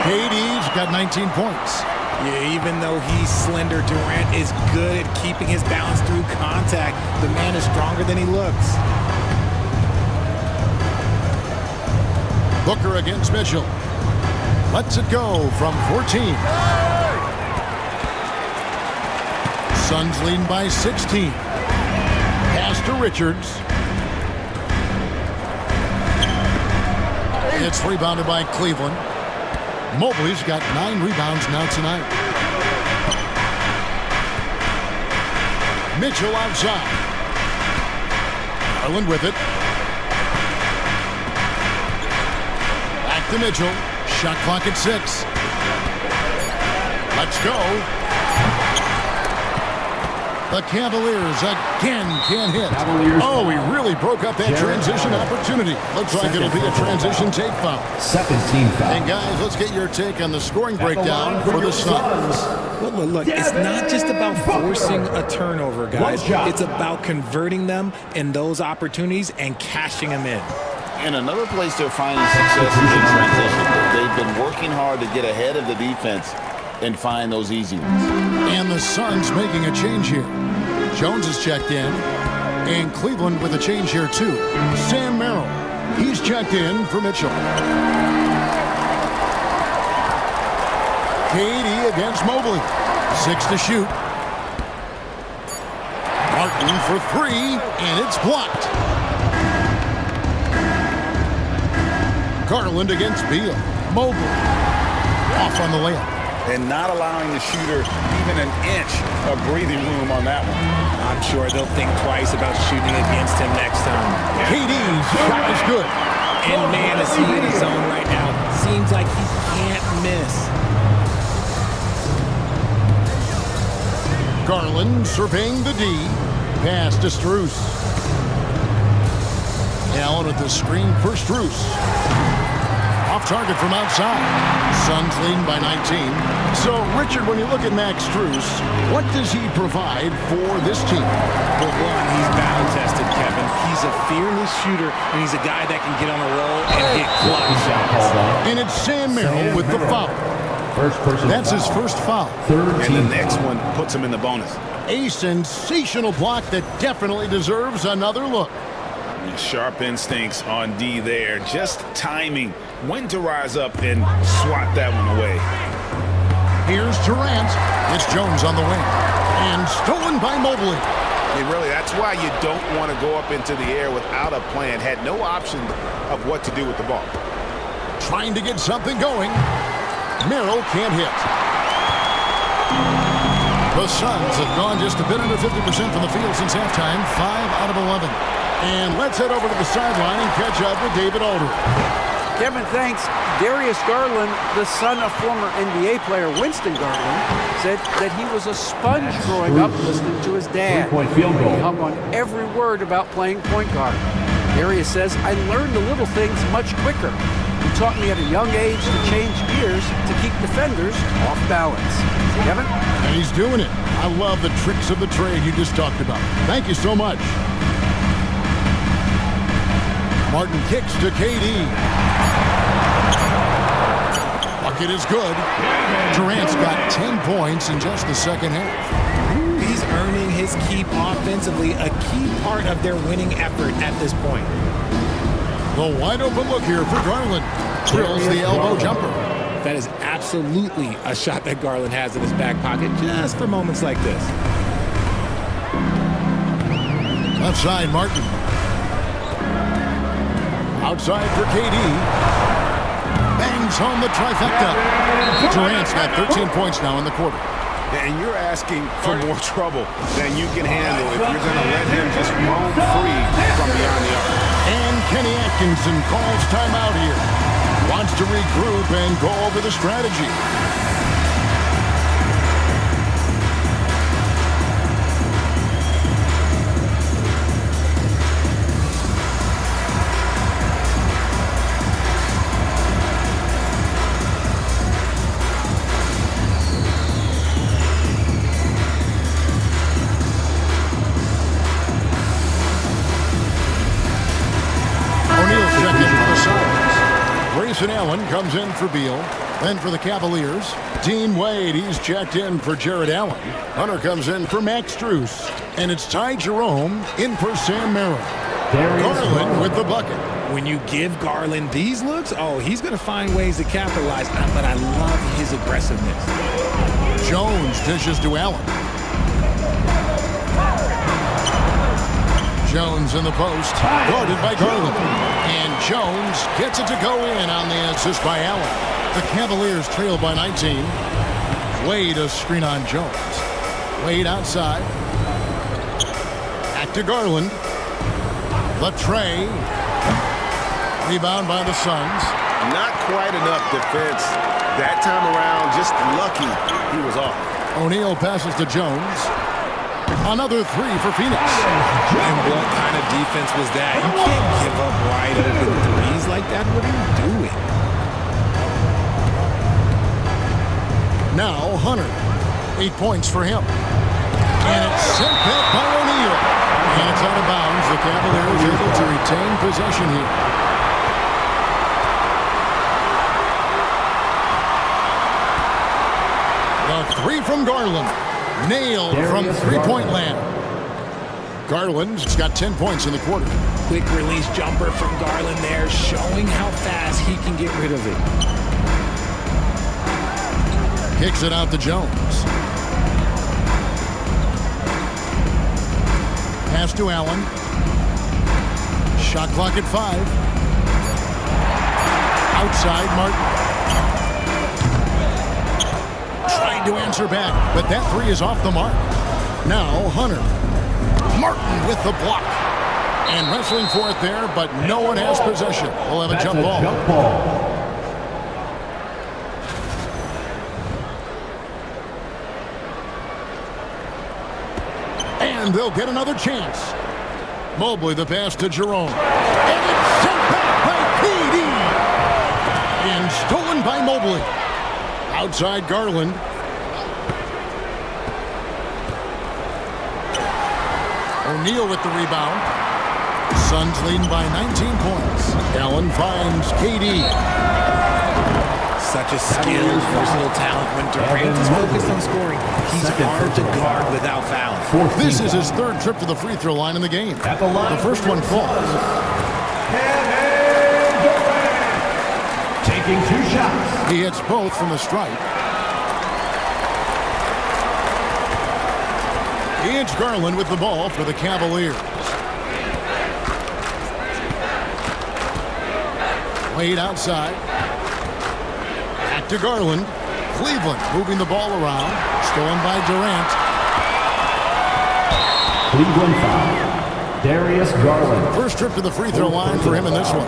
Speaker 1: KD's got 19 points.
Speaker 4: Yeah, even though he's slender, Durant is good at keeping his balance through contact. The man is stronger than he looks.
Speaker 1: Booker against Mitchell. Lets it go from 14. Suns leading by 16. Pass to Richards. It's rebounded by Cleveland. Mobley's got 9 rebounds now tonight. Mitchell outside. Garland with it. Back to Mitchell. Shot clock at 6. Let's go. The Cavaliers again can't hit. Oh, he really broke up that transition opportunity. Looks like it'll be a transition take foul.
Speaker 5: Second team foul.
Speaker 1: And guys, let's get your take on the scoring breakdown for the Suns.
Speaker 4: Look, it's not just about forcing a turnover, guys. It's about converting them in those opportunities and cashing them in.
Speaker 3: And another place they're finding success is in transition. They've been working hard to get ahead of the defense and find those easy ones.
Speaker 1: And the Suns making a change here. Jones is checked in, and Cleveland with a change here too. Sam Merrill, he's checked in for Mitchell. KD against Mobley. 6 to shoot. Martin for 3, and it's blocked. Garland against Beal. Mobley off on the layup.
Speaker 3: And not allowing the shooter even an inch of breathing room on that one.
Speaker 4: I'm sure they'll think twice about shooting against him next time.
Speaker 1: KD's shot is good.
Speaker 4: And man, is he in his zone right now. Seems like he can't miss.
Speaker 1: Garland surveying the D. Pass to Strus. Allen with the screen for Strus. Off target from outside. Suns leading by 19. So, Richard, when you look at Max Strus, what does he provide for this team?
Speaker 4: For one, he's battle-tested, Kevin. He's a fearless shooter, and he's a guy that can get on a roll and hit clutch shots.
Speaker 1: And it's Sam Merrill with the foul. That's his first foul.
Speaker 7: And the next one puts him in the bonus.
Speaker 1: A sensational block that definitely deserves another look.
Speaker 7: Sharp instincts on D there. Just timing when to rise up and swat that one away.
Speaker 1: Here's Durant. It's Jones on the wing. And stolen by Mobley.
Speaker 7: And really, that's why you don't want to go up into the air without a plan. Had no option of what to do with the ball.
Speaker 1: Trying to get something going. Merrill can't hit. The Suns have gone just a bit under 50% from the field since halftime. 5 out of 11. And let's head over to the sideline and catch up with David Aldridge.
Speaker 6: Kevin, thanks. Darius Garland, the son of former NBA player Winston Garland, said that he was a sponge growing up listening to his dad.
Speaker 5: Three-point field goal.
Speaker 6: He hung on every word about playing point guard. Darius says, I learned the little things much quicker. He taught me at a young age to change gears to keep defenders off balance. Kevin?
Speaker 1: And he's doing it. I love the tricks of the trade you just talked about. Thank you so much. Martin kicks to KD. Bucket is good. Durant's got 10 points in just the second half.
Speaker 4: He's earning his keep offensively, a key part of their winning effort at this point.
Speaker 1: The wide open look here for Garland. Drills the elbow jumper.
Speaker 4: That is absolutely a shot that Garland has in his back pocket just for moments like this.
Speaker 1: Left side, Martin. Outside for KD. Bangs home the trifecta. Durant's got 13 points now in the quarter.
Speaker 7: And you're asking for more trouble than you can handle if you're going to let him just roam free from beyond the arc.
Speaker 1: And Kenny Atkinson calls timeout here. Wants to regroup and go over the strategy. Grayson Allen comes in for Beal. Then for the Cavaliers, Dean Wade, he's checked in for Jared Allen. Hunter comes in for Max Strus. And it's Ty Jerome in for Sam Merrill. Garland with the bucket.
Speaker 4: When you give Garland these looks, oh, he's going to find ways to capitalize. But I love his aggressiveness.
Speaker 1: Jones dishes to Allen. Jones in the post, guarded by Garland. And Jones gets it to go in on the assist by Allen. The Cavaliers trail by 19. Wade a screen on Jones. Wade outside. Back to Garland. The tray. Rebound by the Suns.
Speaker 7: Not quite enough defense that time around. Just lucky he was off.
Speaker 1: O'Neal passes to Jones. Another three for Phoenix.
Speaker 4: And what kind of defense was that? You can't give up wide open threes like that. What are you doing?
Speaker 1: Now Hunter. 8 points for him. And it's sent back by O'Neal. And it's out of bounds. The Cavaliers able to retain possession here. The three from Garland. Nailed from three-point land. Garland's got 10 points in the quarter.
Speaker 4: Quick release jumper from Garland there, showing how fast he can get rid of it.
Speaker 1: Kicks it out to Jones. Pass to Allen. Shot clock at 5. Outside, Martin. Trying to answer back, but that three is off the mark. Now Hunter. Martin with the block. And wrestling for it there, but no one has possession. We'll have a jump ball. And they'll get another chance. Mobley the pass to Jerome. And it's sent back by KD. And stolen by Mobley. Outside Garland. O'Neal with the rebound. Suns leading by 19 points. Allen finds KD.
Speaker 4: Such a skilled, versatile talent. When Durant is focused on scoring, he's hard to guard without fouling.
Speaker 1: This is his third trip to the free throw line in the game. The first one falls.
Speaker 5: Taking 2 shots.
Speaker 1: He hits both from the stripe. It's Garland with the ball for the Cavaliers. Wade outside. Back to Garland. Cleveland moving the ball around. Stolen by Durant.
Speaker 5: Cleveland foul. Darius Garland.
Speaker 1: First trip to the free throw line for him in this one.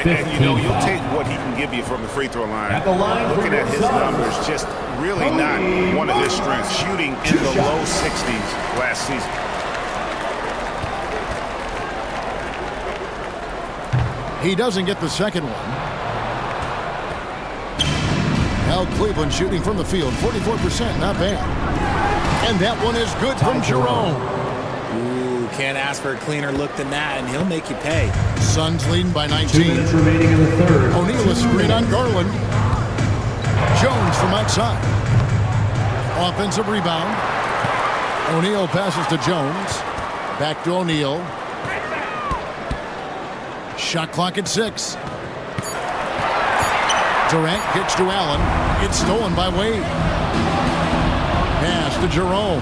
Speaker 7: And you know, you'll take what he can give you from the free throw line.
Speaker 5: At the line
Speaker 7: Looking at his numbers, just really not one of his strengths. Shooting in the low 60s last season.
Speaker 1: He doesn't get the second one. Well, Cleveland shooting from the field, 44%, not bad. And that one is good from Jerome.
Speaker 4: Ooh, can't ask for a cleaner look than that, and he'll make you pay.
Speaker 1: Suns leading by 19.
Speaker 5: 2 minutes remaining in the third.
Speaker 1: O'Neal a screen on Garland. Jones from outside. Offensive rebound. O'Neal passes to Jones. Back to O'Neal. Shot clock at 6. Durant kicks to Allen. It's stolen by Wade. Pass to Jerome.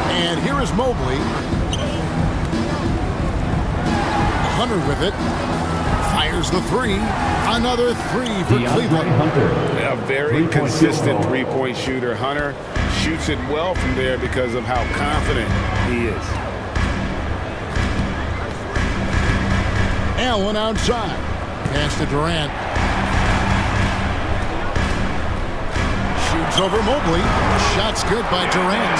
Speaker 1: And here is Mobley. Hunter with it. Fires the 3. Another 3 for Cleveland.
Speaker 7: A very consistent three-point shooter. Hunter shoots it well from there because of how confident he is.
Speaker 1: Allen outside. Pass to Durant. Shoots over Mobley. Shot's good by Durant.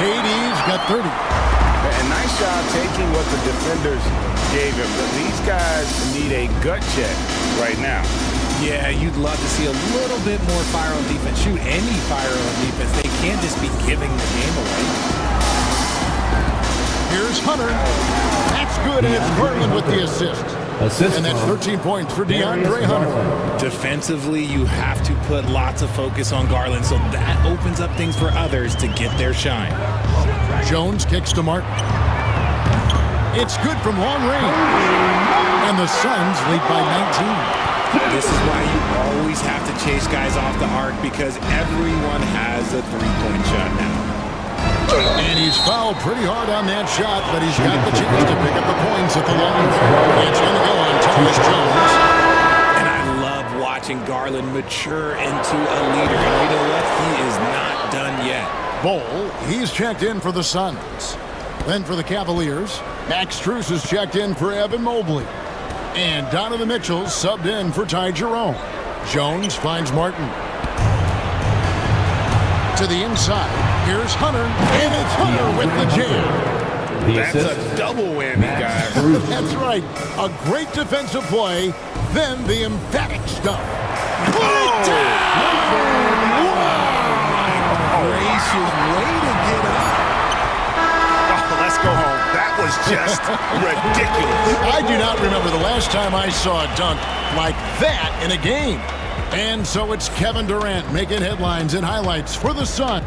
Speaker 1: KD's got 30.
Speaker 7: And nice job taking what the defenders gave him. But these guys need a gut check right now.
Speaker 4: Yeah, you'd love to see a little bit more fire on defense. Shoot any fire on defense. They can't just be giving the game away.
Speaker 1: Here's Hunter. That's good, and it's Garland with the assist. And that's 13 points for DeAndre Hunter.
Speaker 4: Defensively, you have to put lots of focus on Garland, so that opens up things for others to get their shine.
Speaker 1: Jones kicks to Martin. It's good from long range. And the Suns lead by 19.
Speaker 4: This is why you always have to chase guys off the arc, because everyone has a three-point shot now.
Speaker 1: And he's fouled pretty hard on that shot, but he's got the chance to pick up the points at the line. It's going to go on Tyus Jones.
Speaker 4: And I love watching Garland mature into a leader. And you know what? He is not done yet.
Speaker 1: Bol, he's checked in for the Suns. Then for the Cavaliers, Max Strus is checked in for Evan Mobley. And Donovan Mitchell subbed in for Ty Jerome. Jones finds Martin. To the inside. Here's Hunter. And it's Hunter with the jam.
Speaker 7: That's a double whammy, guys.
Speaker 1: That's right. A great defensive play. Then the emphatic stuff. Put it down!
Speaker 4: Gracious, way to get up.
Speaker 7: Oh, let's go home. That was just ridiculous.
Speaker 1: I do not remember the last time I saw a dunk like that in a game. And so it's Kevin Durant making headlines and highlights for the Sun.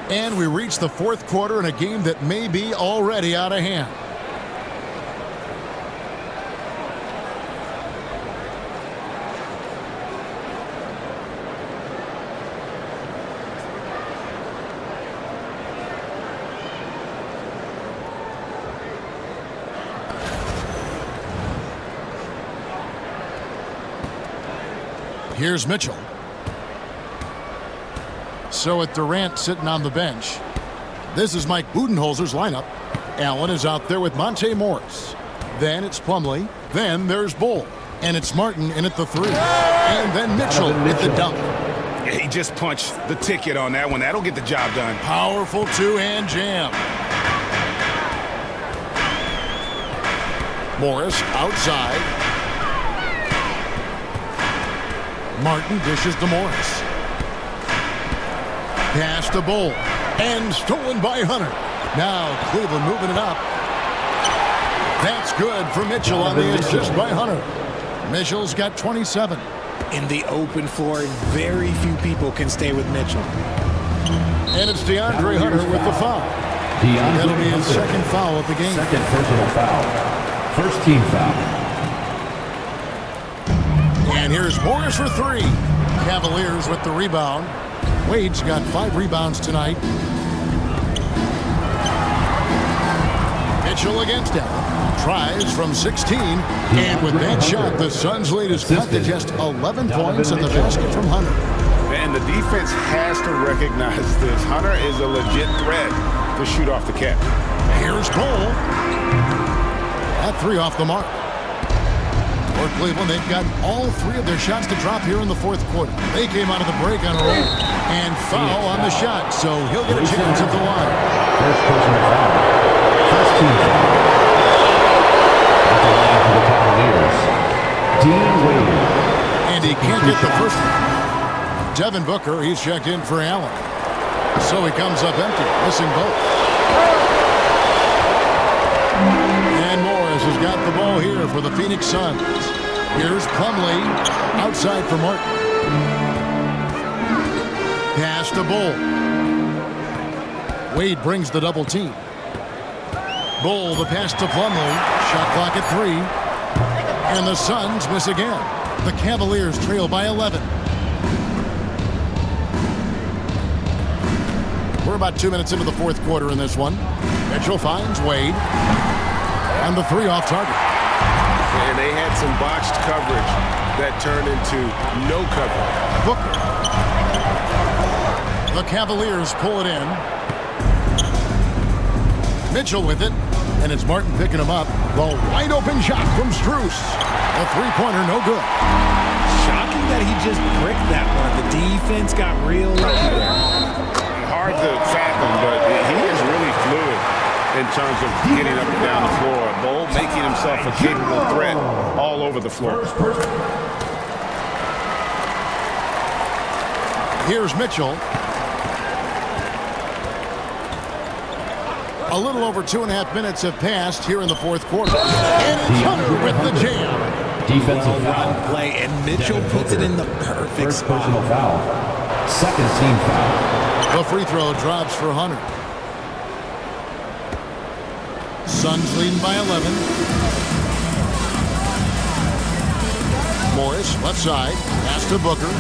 Speaker 1: And we reach the fourth quarter in a game that may be already out of hand. Here's Mitchell. So with Durant sitting on the bench, this is Mike Budenholzer's lineup. Allen is out there with Monte Morris. Then it's Plumlee. Then there's Bol. And it's Martin in at the 3. And then Mitchell with the dunk.
Speaker 7: Yeah, he just punched the ticket on that one. That'll get the job done.
Speaker 1: Powerful two-hand jam. Morris outside. Martin dishes to Morris. Pass to Bol. And stolen by Hunter. Now Cleveland moving it up. That's good for Mitchell on the assist by Hunter. Mitchell's got 27.
Speaker 4: In the open floor, very few people can stay with Mitchell.
Speaker 1: And it's DeAndre Hunter with the foul. That'll be his second foul of the game.
Speaker 5: Second personal foul. First team foul.
Speaker 1: And here's Morris for 3. Cavaliers with the rebound. Wade's got 5 rebounds tonight. Mitchell against Allen. Tries from 16. And with that shot, the Suns' lead is cut to just 11 points in the basket from Hunter.
Speaker 7: And the defense has to recognize this. Hunter is a legit threat to shoot off the catch.
Speaker 1: Here's Bol. That 3 off the mark. For Cleveland, they've got all 3 of their shots to drop here in the fourth quarter. They came out of the break on a roll. And foul on the shot, so he'll get a chance at the line.
Speaker 5: First personal foul. First team foul. the line for the Cavaliers, Dean Wade.
Speaker 1: And he can't get the first one. Devin Booker, he's checked in for Allen. So he comes up empty, missing both. And Morris has got the ball here for the Phoenix Suns. Here's Plumlee, outside for Martin. Pass to Bull. Wade brings the double team. Bull, the pass to Plumlee. Shot clock at 3. And the Suns miss again. The Cavaliers trail by 11. We're about 2 minutes into the fourth quarter in this one. Mitchell finds Wade. And the 3 off target.
Speaker 7: And they had some botched coverage that turned into no coverage.
Speaker 1: Booker. The Cavaliers pull it in. Mitchell with it. And it's Martin picking him up. The wide open shot from Strus. A three-pointer, no good.
Speaker 4: Shocking that he just bricked that one. The defense got real lucky there.
Speaker 7: Hard to fathom, but he is really fluid in terms of getting up and down the floor. Bull making himself a capable threat all over the floor.
Speaker 1: Here's Mitchell. A little over 2.5 minutes have passed here in the fourth quarter. And it's Hunter with the jam.
Speaker 5: Defensive foul.
Speaker 4: Play, and Mitchell puts it in the perfect
Speaker 5: First
Speaker 4: spot.
Speaker 5: personal foul. Second team foul.
Speaker 1: The free throw drops for Hunter. Suns leading by 11. Morris, left side. Pass to Booker.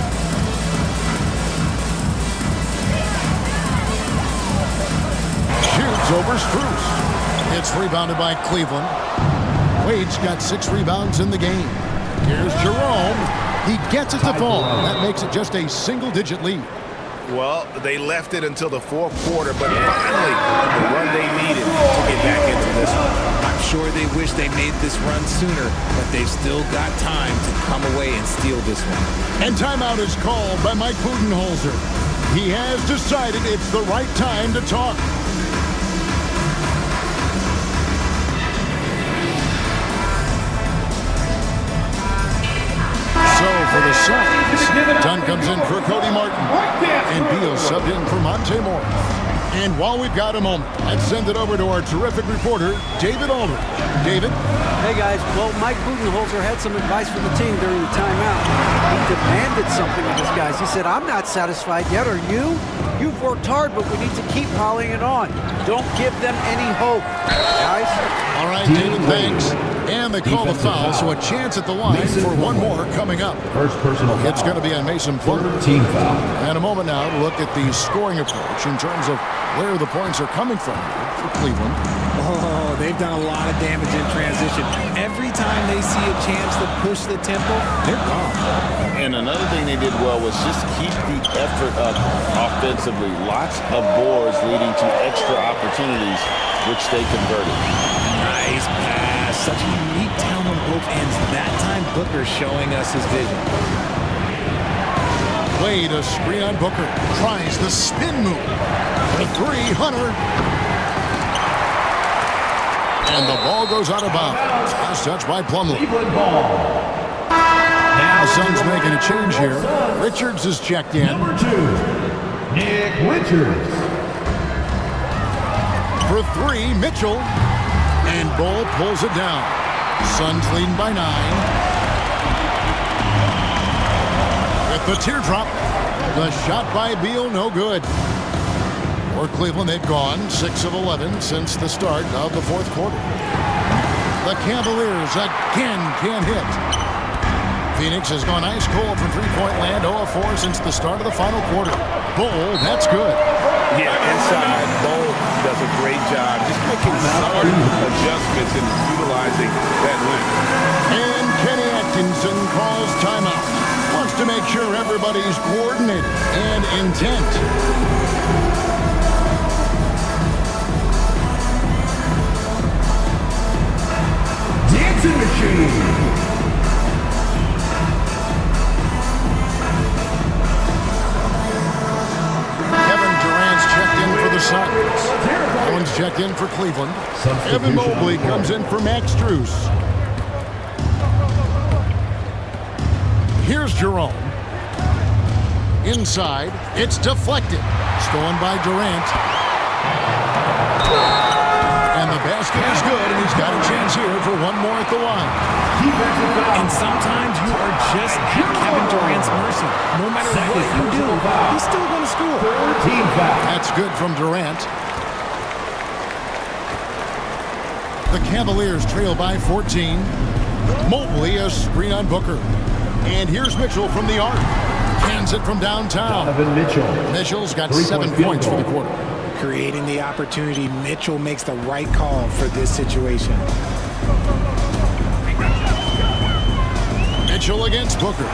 Speaker 1: Shoots over Strus. It's rebounded by Cleveland. Wade's got 6 rebounds in the game. Here's Jerome. He gets it to fall. That makes it just a single-digit lead.
Speaker 7: Well, they left it until the fourth quarter, but finally the run they needed to get back into this one.
Speaker 4: I'm sure they wish they made this run sooner, but they've still got time to come away and steal this one.
Speaker 1: And timeout is called by Mike Budenholzer. He has decided it's the right time to talk. So for the Suns, Dunn comes in for Cody Martin. And Beal subbed in for Monte Morris. And while we've got a moment, let's send it over to our terrific reporter, David Aldridge. David?
Speaker 6: Hey, guys. Well, Mike Budenholzer had some advice for the team during the timeout. He demanded something of his guys. He said, I'm not satisfied yet. Are you? You've worked hard, but we need to keep piling it on. Don't give them any hope, guys.
Speaker 1: All right, David, thanks. And they call the foul, so a chance at the line for one more coming up.
Speaker 5: First personal foul.
Speaker 1: It's going to be on Mason Plumlee.
Speaker 5: Team foul.
Speaker 1: And a moment now to look at the scoring approach in terms of where the points are coming from for Cleveland.
Speaker 4: Oh, they've done a lot of damage in transition. Every time they see a chance to push the tempo, they're gone.
Speaker 3: And another thing they did well was just keep the effort up offensively. Lots of boards leading to extra opportunities, which they converted.
Speaker 4: Nice pass. Such a unique talent on both ends. That time, Booker showing us his vision.
Speaker 1: Wade, a screen on Booker. Tries the spin move. The 3, Hunter. And the ball goes out of bounds. Last touch by Plumlee.
Speaker 5: Cleveland ball.
Speaker 1: The Suns making a change here. Richards is checked in.
Speaker 5: Number 2, Nick Richards.
Speaker 1: For 3, Mitchell. And Bull pulls it down. Suns leading by 9. With the teardrop. The shot by Beal, no good. For Cleveland, they've gone 6 of 11 since the start of the fourth quarter. The Cavaliers again can't hit. Phoenix has gone ice cold from three-point land, 0 of 4 since the start of the final quarter. Bull, that's good.
Speaker 7: Yeah, inside, Bull does a great job just making smart adjustments and utilizing that length.
Speaker 1: And Kenny Atkinson calls timeout. Wants to make sure everybody's coordinated and intent.
Speaker 5: Dancing machine.
Speaker 1: Suns. Owens checked in for Cleveland. Evan Mobley comes in for Max Strus. Here's Jerome. Inside, it's deflected. Stolen by Durant. And the basket is good, and he's got a chance here for one more at the line.
Speaker 4: And sometimes you are just at Kevin Durant's mercy. No matter what you do, he's still going to score.
Speaker 1: That's good from Durant. The Cavaliers trail by 14. Mobley a screen on Booker. And here's Mitchell from the arc. Cans it from downtown. Mitchell's got 7 points for the quarter.
Speaker 4: Creating the opportunity, Mitchell makes the right call for this situation.
Speaker 1: Mitchell against Booker.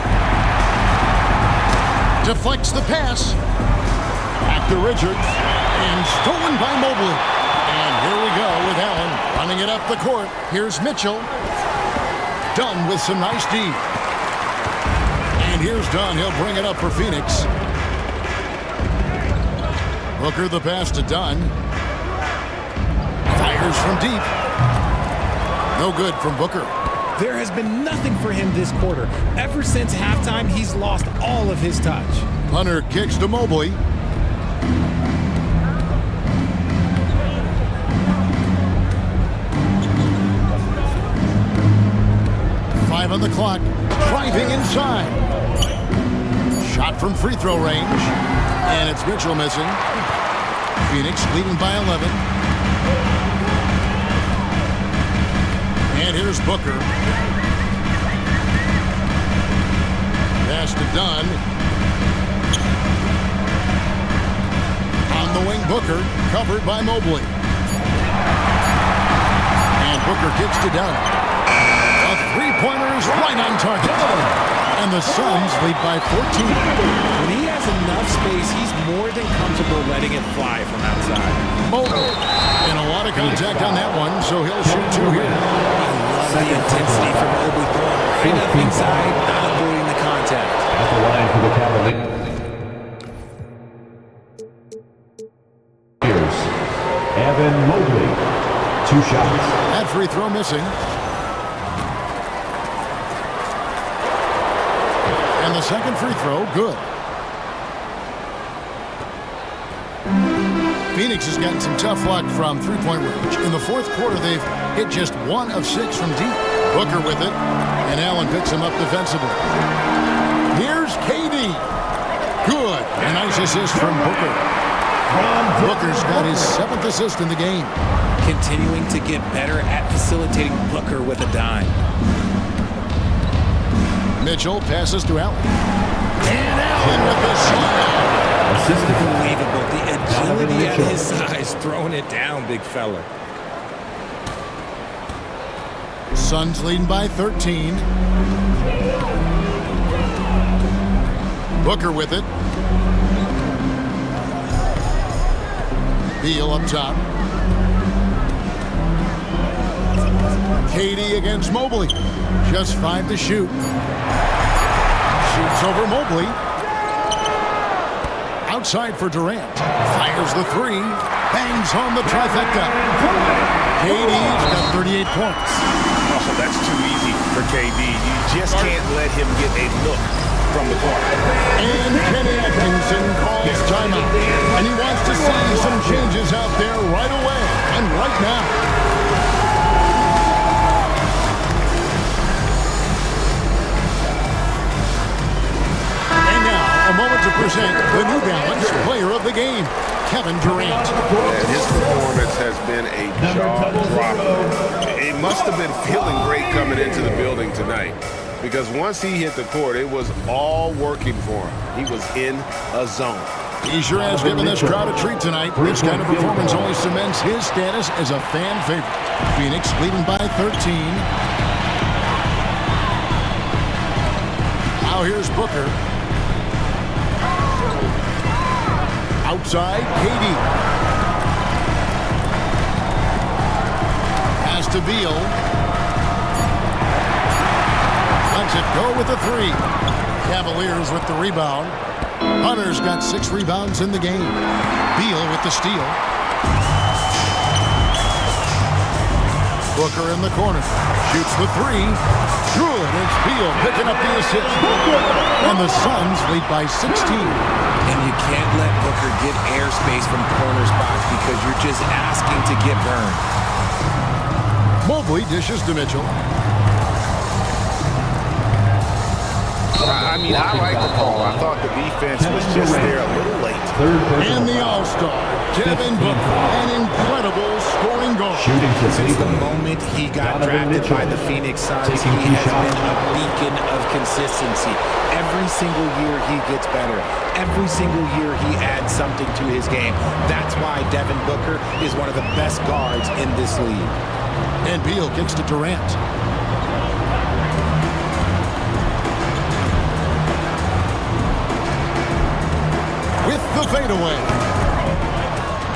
Speaker 1: Deflects the pass. Back to Richards. And stolen by Mobley. And here we go with Allen running it up the court. Here's Mitchell. Dunn with some nice D. And here's Dunn. He'll bring it up for Phoenix. Booker the pass to Dunn. Fires from deep. No good from Booker.
Speaker 4: There has been nothing for him this quarter. Ever since halftime, he's lost all of his touch.
Speaker 1: Hunter kicks to Mobley. Five on the clock. Driving inside. Shot from free throw range. And it's Mitchell missing. Phoenix leading by 11. And here's Booker. Pass to Dunn. On the wing, Booker, covered by Mobley. And Booker kicks to Dunn. A three-pointer is right on target. And the Suns lead by 14.
Speaker 4: When he has enough space, he's more than comfortable letting it fly from outside.
Speaker 1: Mobley. And a lot of contact on that one, so he'll shoot two here.
Speaker 4: I love the intensity from Mobley throwing right up inside, not avoiding the contact.
Speaker 5: At the line for the Cavaliers, Evan Mobley. 2 shots.
Speaker 1: That free throw missing. And the second free throw, good. Phoenix has gotten some tough luck from three-point range. In the fourth quarter, they've hit just 1 of 6 from deep. Booker with it, and Allen picks him up defensively. Here's KD. Good. A nice assist from Booker. Booker's got his 7th assist in the game.
Speaker 4: Continuing to get better at facilitating Booker with a dime.
Speaker 1: Mitchell passes to Allen. And Allen with the shot.
Speaker 4: Unbelievable. The agility at his size, throwing it down, big fella.
Speaker 1: Suns leading by 13. Booker with it. Beal up top. KD against Mobley. Just 5 to shoot. Shoots over Mobley. Outside for Durant. Fires the 3. Bangs home the trifecta. KD's got 38 points.
Speaker 7: Oh, that's too easy for KD. You just can't let him get a look from the corner.
Speaker 1: And Kenny Atkinson calls timeout. And he wants to see some changes out there right away and right now. A moment to present the New Balance Player of the Game, Kevin Durant.
Speaker 7: And his performance has been a jaw-dropper. It must have been feeling great coming into the building tonight, because once he hit the court, it was all working for him. He was in a zone.
Speaker 1: He sure has given this crowd a treat tonight. This kind of performance only cements his status as a fan favorite. Phoenix leading by 13. Now here's Booker. Outside, KD. Pass to Beal. Lets it go with a 3. Cavaliers with the rebound. Hunter's got 6 rebounds in the game. Beal with the steal. Booker in the corner. Shoots the three. Good. It's Beal picking up the assist. And the Suns lead by 16.
Speaker 4: And you can't let Booker get airspace from corner spots because you're just asking to get burned.
Speaker 1: Mobley dishes to Mitchell.
Speaker 7: I mean, I like the call. I thought the defense was just there a little late.
Speaker 1: And the All-Star, Devin Booker, an incredible scoring goal.
Speaker 4: Since the moment he got drafted by the Phoenix Suns, he has been a beacon of consistency. Every single year he gets better. Every single year he adds something to his game. That's why Devin Booker is one of the best guards in this league.
Speaker 1: And Beal kicks to Durant. With the fadeaway.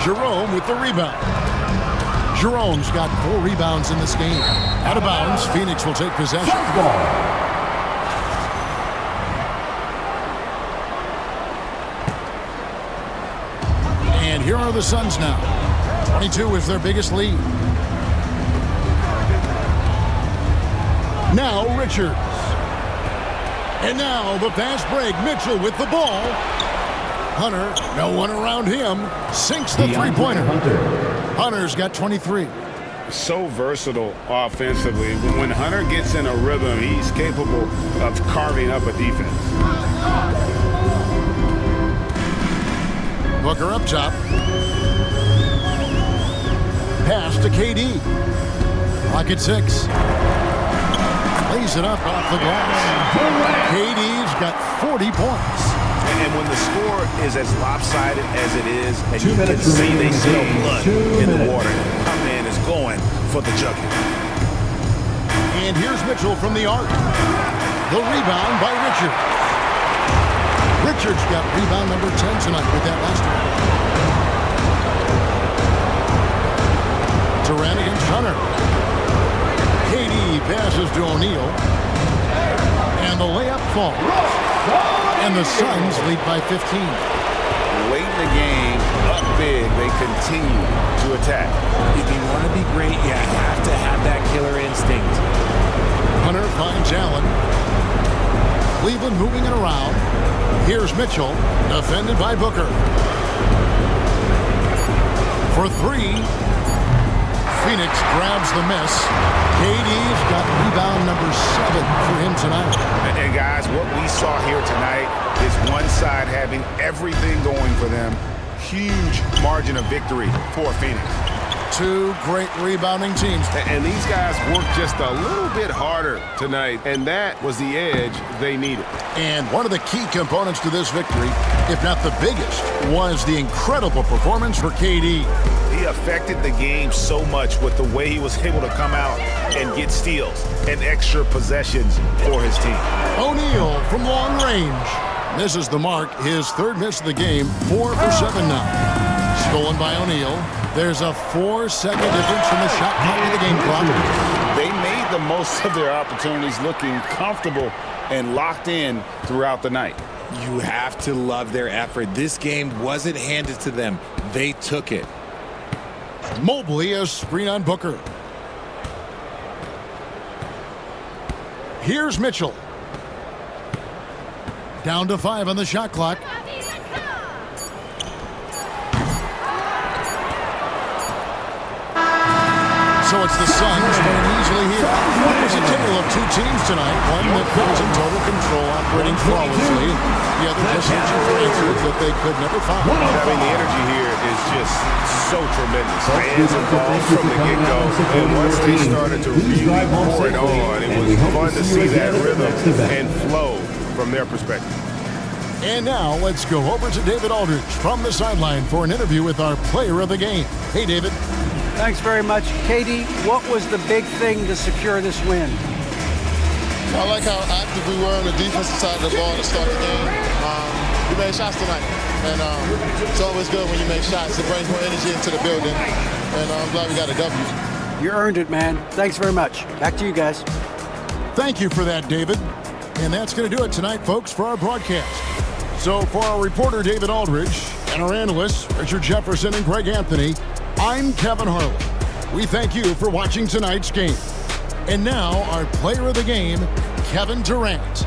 Speaker 1: Jerome with the rebound. Jerome's got 4 rebounds in this game. Out of bounds, Phoenix will take possession. And here are the Suns now. 22 is their biggest lead. Now Richards. And now the fast break. Mitchell with the ball. Hunter, no one around him, sinks the three-pointer. Hunter's got 23.
Speaker 7: So versatile offensively. When Hunter gets in a rhythm, he's capable of carving up a defense.
Speaker 1: Booker up top. Pass to KD. Clock at 6. Lays it up off the glass. KD's got 40 points.
Speaker 7: And when the score is as lopsided as it is, and you can see they smell blood in the water, our man is going for the jugular.
Speaker 1: And here's Mitchell from the arc. The rebound by Richards. Richards got rebound number 10 tonight with that last one. Durant against Hunter. KD passes to O'Neal. And the layup falls. And the Suns lead by 15.
Speaker 7: Late in the game, up big, they continue to attack.
Speaker 4: If you want to be great, you have to have that killer instinct.
Speaker 1: Hunter finds Allen. Cleveland moving it around. Here's Mitchell, defended by Booker. For 3. Phoenix grabs the miss. KD's got rebound number 7 for him tonight.
Speaker 7: And guys, what we saw here tonight is one side having everything going for them. Huge margin of victory for Phoenix.
Speaker 1: 2 great rebounding teams.
Speaker 7: And these guys worked just a little bit harder tonight, and that was the edge they needed.
Speaker 1: And one of the key components to this victory, if not the biggest, was the incredible performance for KD.
Speaker 7: He affected the game so much with the way he was able to come out and get steals and extra possessions for his team.
Speaker 1: O'Neal from long range misses the mark. His 3rd miss of the game, 4 for 7 now. Stolen by O'Neal. There's a 4-second difference from the shot clock to the game clock.
Speaker 7: They made the most of their opportunities, looking comfortable and locked in throughout the night.
Speaker 4: You have to love their effort. This game wasn't handed to them. They took it.
Speaker 1: Mobley a screen on Booker. Here's Mitchell. Down to 5 on the shot clock. So it's the Suns winning easily here. It's a tale of 2 teams tonight. One that was in total control, operating flawlessly. The other just searching for answers that they could never find.
Speaker 7: I mean, the energy here is just so tremendous. Fans involved from the get-go. And once they started to really pour it on, it was fun to see that rhythm and flow from their perspective.
Speaker 1: And now let's go over to David Aldridge from the sideline for an interview with our player of the game. Hey, David.
Speaker 6: Thanks very much. Katie, what was the big thing to secure this win?
Speaker 8: I like how active we were on the defensive side of the ball to start the game. We made shots tonight, and it's always good when you make shots. It brings more energy into the building, and I'm glad we got a W.
Speaker 6: You earned it, man. Thanks very much. Back to you guys.
Speaker 1: Thank you for that, David. And that's going to do it tonight, folks, for our broadcast. So for our reporter, David Aldridge, and our analysts, Richard Jefferson and Greg Anthony, I'm Kevin Harlan. We thank you for watching tonight's game. And now, our player of the game, Kevin Durant.